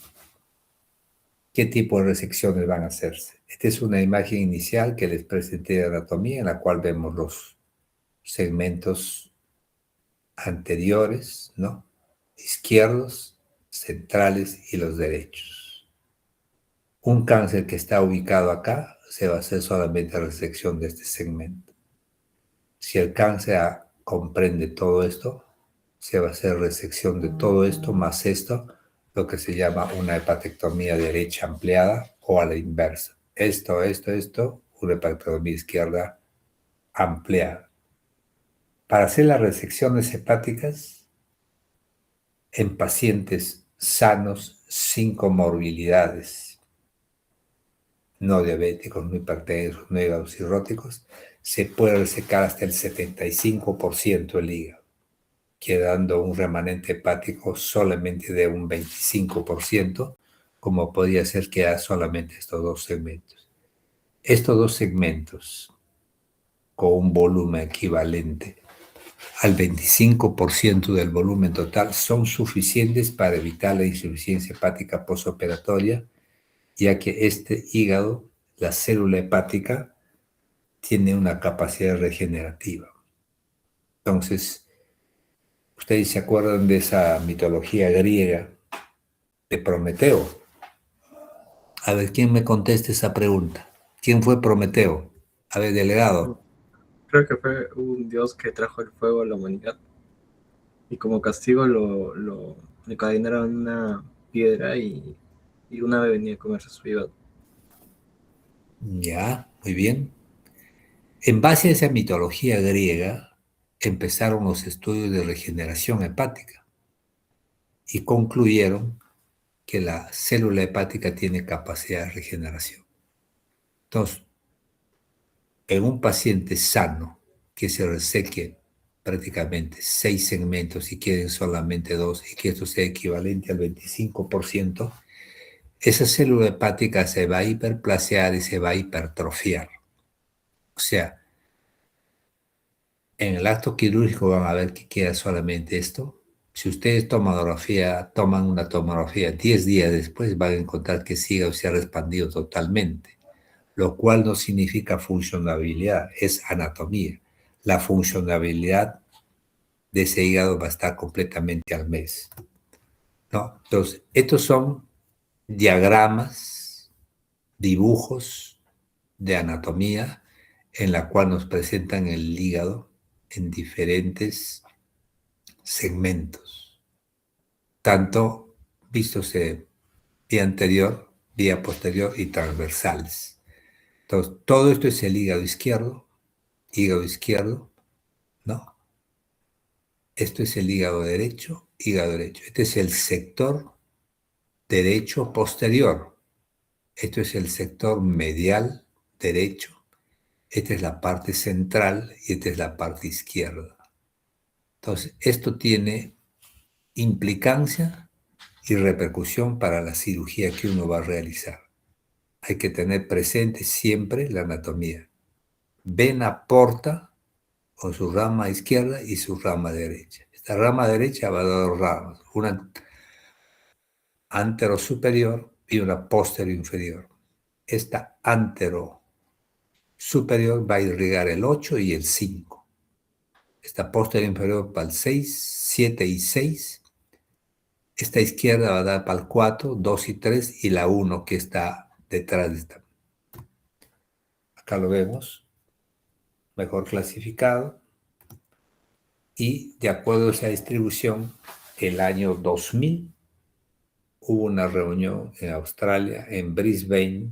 S1: qué tipo de resecciones van a hacerse. Esta es una imagen inicial que les presenté de anatomía, en la cual vemos los segmentos anteriores, ¿no? Izquierdos, centrales y los derechos. Un cáncer que está ubicado acá se va a hacer solamente resección de este segmento. Si el cáncer comprende todo esto, se va a hacer resección de todo esto más esto, lo que se llama una hepatectomía derecha ampliada o a la inversa. Esto, una hepatectomía izquierda ampliada. Para hacer las resecciones hepáticas en pacientes sanos, sin comorbilidades, no diabéticos, no hipertensos, no hígados cirróticos, se puede resecar hasta el 75% el hígado, quedando un remanente hepático solamente de un 25%, como podría ser que haya solamente estos dos segmentos. Estos dos segmentos, con un volumen equivalente al 25% del volumen total, son suficientes para evitar la insuficiencia hepática postoperatoria, ya que este hígado, la célula hepática, tiene una capacidad regenerativa. Entonces, ustedes se acuerdan de esa mitología griega de Prometeo. A ver, ¿quién me contesta esa pregunta? ¿Quién fue Prometeo? A ver, delegado.
S2: Creo que fue un dios que trajo el fuego a la humanidad. Y como castigo lo encadenaron en una piedra y un ave venía a comerse su hígado.
S1: Ya, muy bien. En base a esa mitología griega, empezaron los estudios de regeneración hepática y concluyeron que la célula hepática tiene capacidad de regeneración. Entonces, en un paciente sano que se reseque prácticamente 6 segmentos y queden solamente 2 y que esto sea equivalente al 25%, esa célula hepática se va a hiperplasear y se va a hipertrofiar. O sea, en el acto quirúrgico van a ver que queda solamente esto. Si ustedes toman una tomografía 10 días después, van a encontrar que sigue o se ha expandido totalmente, lo cual no significa funcionabilidad, es anatomía. La funcionabilidad de ese hígado va a estar completamente al mes, ¿no? Entonces, estos son diagramas, dibujos de anatomía en la cual nos presentan el hígado en diferentes segmentos, tanto vistos de vía anterior, vía posterior y transversales. Entonces, todo esto es el hígado izquierdo, ¿no? Esto es el hígado derecho. Este es el sector derecho posterior. Esto es el sector medial derecho. Esta es la parte central y esta es la parte izquierda. Entonces, esto tiene implicancia y repercusión para la cirugía que uno va a realizar. Hay que tener presente siempre la anatomía. Vena porta con su rama izquierda y su rama derecha. Esta rama derecha va a dar dos ramas, una antero superior y una posterior inferior. Esta antero superior va a irrigar el 8 y el 5. Esta posterior inferior para el 6, 7 y 6. Esta izquierda va a dar para el 4, 2 y 3 y la 1 que está detrás de esta. Acá lo vemos, mejor clasificado. Y de acuerdo a esa distribución, el año 2000 hubo una reunión en Australia, en Brisbane,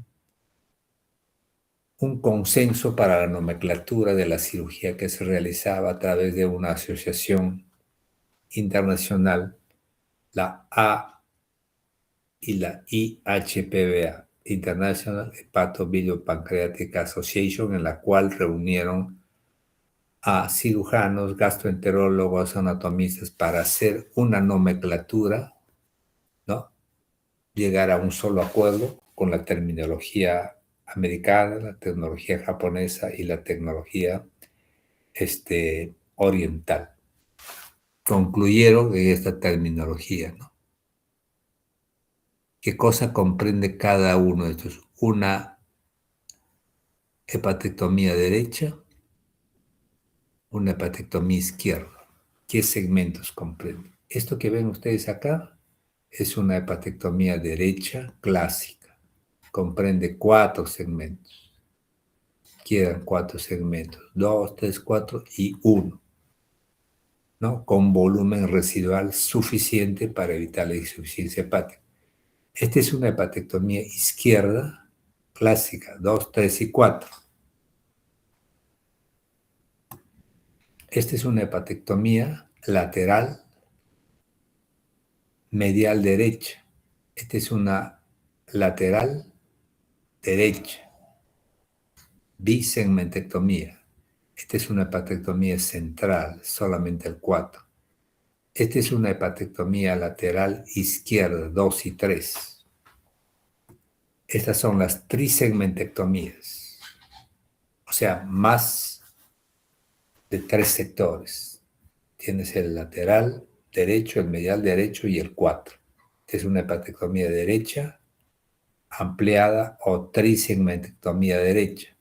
S1: un consenso para la nomenclatura de la cirugía que se realizaba a través de una asociación internacional, la A y la IHPBA, International Hepatobiliary Association, en la cual reunieron a cirujanos, gastroenterólogos, anatomistas para hacer una nomenclatura, ¿no? Llegar a un solo acuerdo con la terminología americana, la tecnología japonesa y la tecnología oriental. Concluyeron en esta terminología, ¿no? ¿Qué cosa comprende cada uno de estos? Una hepatectomía derecha, una hepatectomía izquierda. ¿Qué segmentos comprende? Esto que ven ustedes acá es una hepatectomía derecha clásica. Comprende 4 segmentos. Quedan 4 segmentos, 2, 3, 4 y 1, ¿no? Con volumen residual suficiente para evitar la insuficiencia hepática. Esta es una hepatectomía izquierda clásica, 2, 3 y 4. Esta es una hepatectomía lateral medial derecha. Esta es una lateral derecha, bisegmentectomía. Esta es una hepatectomía central, solamente el 4. Esta es una hepatectomía lateral izquierda, 2 y 3. Estas son las trisegmentectomías, o sea, más de 3 sectores. Tienes el lateral derecho, el medial derecho y el 4. Esta es una hepatectomía derecha ampliada o trisegmentectomía derecha.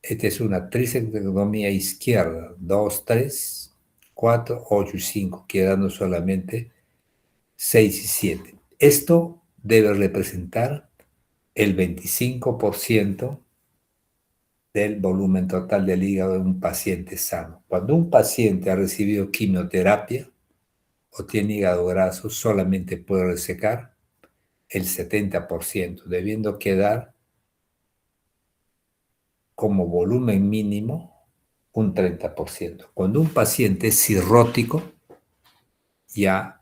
S1: Esta es una trisegmentectomía izquierda, 2, 3, 4, 8 y 5, quedando solamente 6 y 7. Esto debe representar el 25% del volumen total del hígado de un paciente sano. Cuando un paciente ha recibido quimioterapia o tiene hígado graso, solamente puede resecar el 70%, debiendo quedar como volumen mínimo un 30%. Cuando un paciente es cirrótico, ya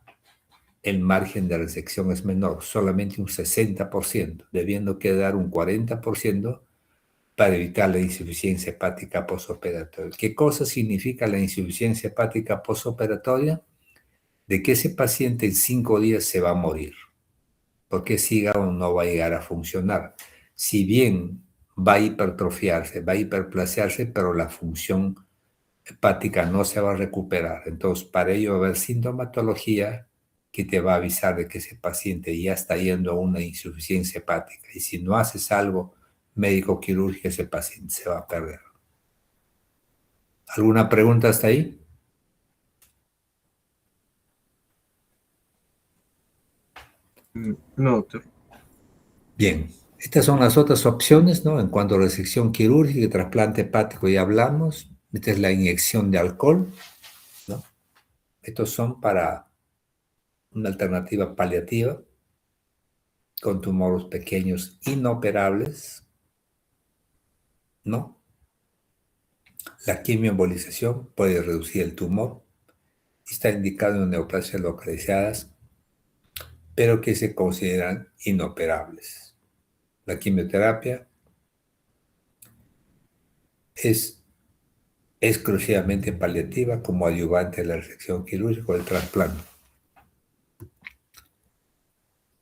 S1: el margen de resección es menor, solamente un 60%, debiendo quedar un 40% para evitar la insuficiencia hepática postoperatoria. ¿Qué cosa significa la insuficiencia hepática postoperatoria? De que ese paciente en 5 días se va a morir, porque ese hígado no va a llegar a funcionar. Si bien va a hipertrofiarse, va a hiperplasearse, pero la función hepática no se va a recuperar. Entonces, para ello va a haber sintomatología que te va a avisar de que ese paciente ya está yendo a una insuficiencia hepática. Y si no haces algo médico-quirúrgico, ese paciente se va a perder. ¿Alguna pregunta hasta ahí?
S2: No, doctor.
S1: Bien, estas son las otras opciones, ¿no? En cuanto a resección quirúrgica y trasplante hepático ya hablamos. Esta es la inyección de alcohol, ¿no? Estos son para una alternativa paliativa con tumores pequeños inoperables, ¿no? La quimioembolización puede reducir el tumor. Está indicado en neoplasias localizadas, pero que se consideran inoperables. La quimioterapia es exclusivamente paliativa como ayudante de la resección quirúrgica o el trasplante.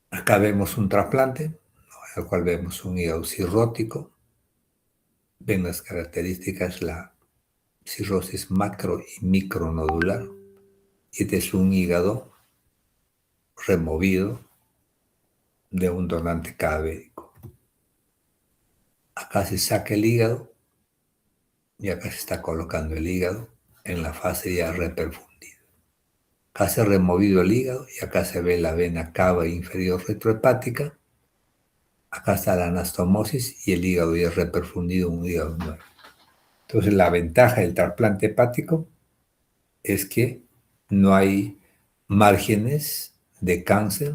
S1: Acá vemos un trasplante, ¿no? En el cual vemos un hígado cirrótico. Ven las características, la cirrosis macro y micronodular. Este es un hígado removido de un donante cadavérico. Acá se saca el hígado y acá se está colocando el hígado en la fase ya reperfundida. Acá se ha removido el hígado y acá se ve la vena cava inferior retrohepática. Acá está la anastomosis y el hígado ya es reperfundido, un hígado nuevo. Entonces la ventaja del trasplante hepático es que no hay márgenes de cáncer,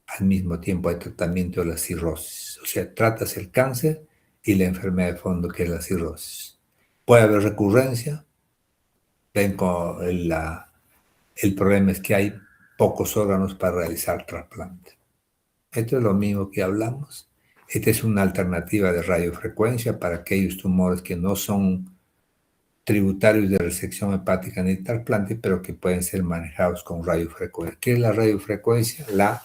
S1: al mismo tiempo hay tratamiento de la cirrosis. O sea, tratas el cáncer y la enfermedad de fondo que es la cirrosis. Puede haber recurrencia, el problema es que hay pocos órganos para realizar trasplante. Esto es lo mismo que hablamos. Esta es una alternativa de radiofrecuencia para aquellos tumores que no son tributarios de resección hepática ni trasplante, pero que pueden ser manejados con radiofrecuencia. ¿Qué es la radiofrecuencia? La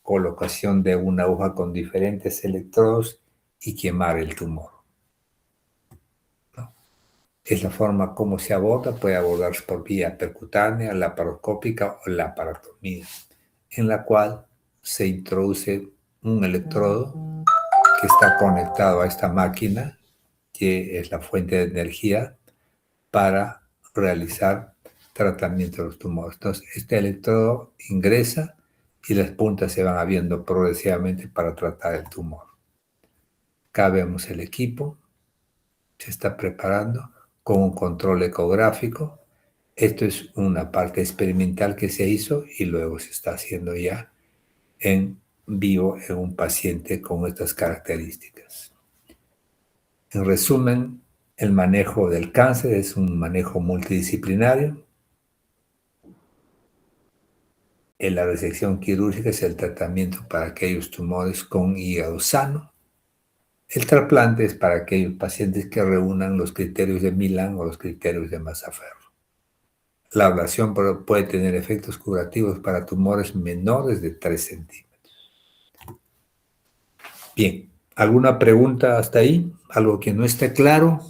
S1: colocación de una aguja con diferentes electrodos y quemar el tumor, ¿no? Es la forma como se aborda, puede abordarse por vía percutánea, laparoscópica o laparotomía, en la cual se introduce un electrodo que está conectado a esta máquina, que es la fuente de energía, para realizar tratamiento de los tumores. Entonces, este electrodo ingresa y las puntas se van abriendo progresivamente para tratar el tumor. Acá vemos el equipo, se está preparando con un control ecográfico. Esto es una parte experimental que se hizo y luego se está haciendo ya en vivo en un paciente con estas características. En resumen, el manejo del cáncer es un manejo multidisciplinario. En la resección quirúrgica es el tratamiento para aquellos tumores con hígado sano. El trasplante es para aquellos pacientes que reúnan los criterios de Milan o los criterios de Mazzaferro. La ablación puede tener efectos curativos para tumores menores de 3 centímetros. Bien, ¿alguna pregunta hasta ahí? ¿Algo que no esté claro?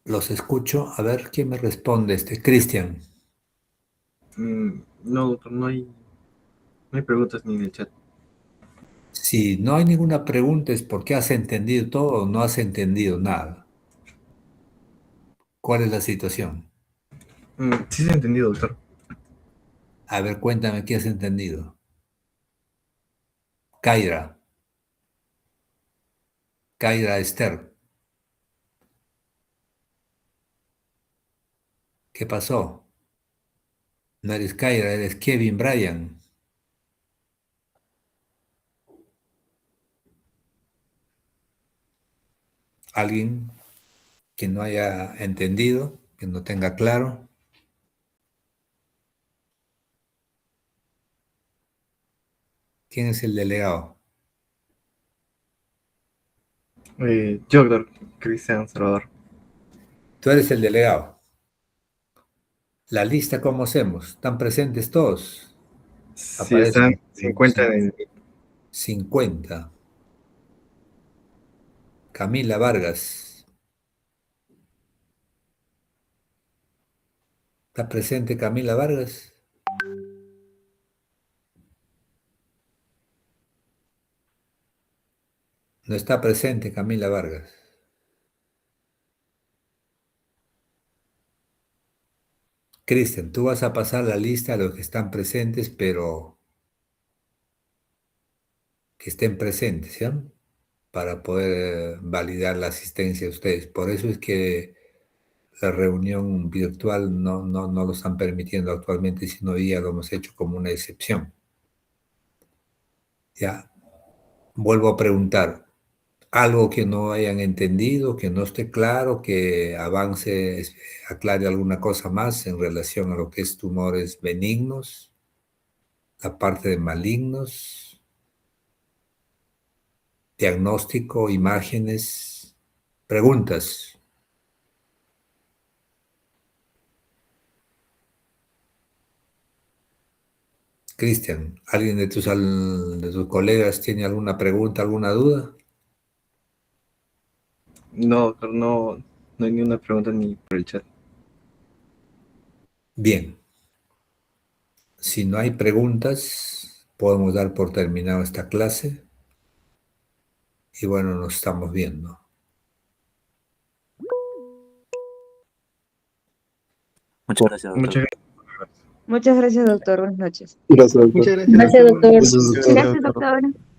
S1: Los escucho. A ver, ¿quién me responde? Cristian.
S2: No, doctor, no hay preguntas ni en el chat.
S1: Si no hay ninguna pregunta es porque has entendido todo o no has entendido nada. ¿Cuál es la situación?
S2: Sí se ha entendido, doctor.
S1: A ver, cuéntame qué has entendido. Kaira Esther. ¿Qué pasó? No eres Kaira, eres Kevin Bryan. ¿Alguien que no haya entendido, que no tenga claro? ¿Quién es el delegado?
S2: Yo, doctor, Cristian Salvador.
S1: Tú eres el delegado. La lista, ¿cómo hacemos? ¿Están presentes todos?
S2: Sí,
S1: Aparecen
S2: están 50 en el...
S1: 50. Camila Vargas. ¿Está presente Camila Vargas? No está presente Camila Vargas. Cristian, tú vas a pasar la lista de los que están presentes, pero que estén presentes, ¿ya? Para poder validar la asistencia de ustedes. Por eso es que la reunión virtual no lo están permitiendo actualmente, sino ya lo hemos hecho como una excepción. Ya, vuelvo a preguntar, algo que no hayan entendido, que no esté claro, que avance, aclare alguna cosa más en relación a lo que es tumores benignos, la parte de malignos, diagnóstico, imágenes, preguntas. Cristian, ¿alguien de tus colegas tiene alguna pregunta, alguna duda?
S2: No, doctor, no hay ni una pregunta ni por el chat.
S1: Bien, si no hay preguntas, podemos dar por terminado esta clase y bueno, nos estamos viendo.
S3: Muchas gracias, doctor.
S2: Muchas gracias.
S4: Muchas gracias, doctor. Buenas noches.
S5: Gracias, doctor.
S2: Muchas gracias,
S6: Gracias,
S2: doctor.
S6: doctor.
S5: Gracias, doctor.
S6: Gracias, doctor.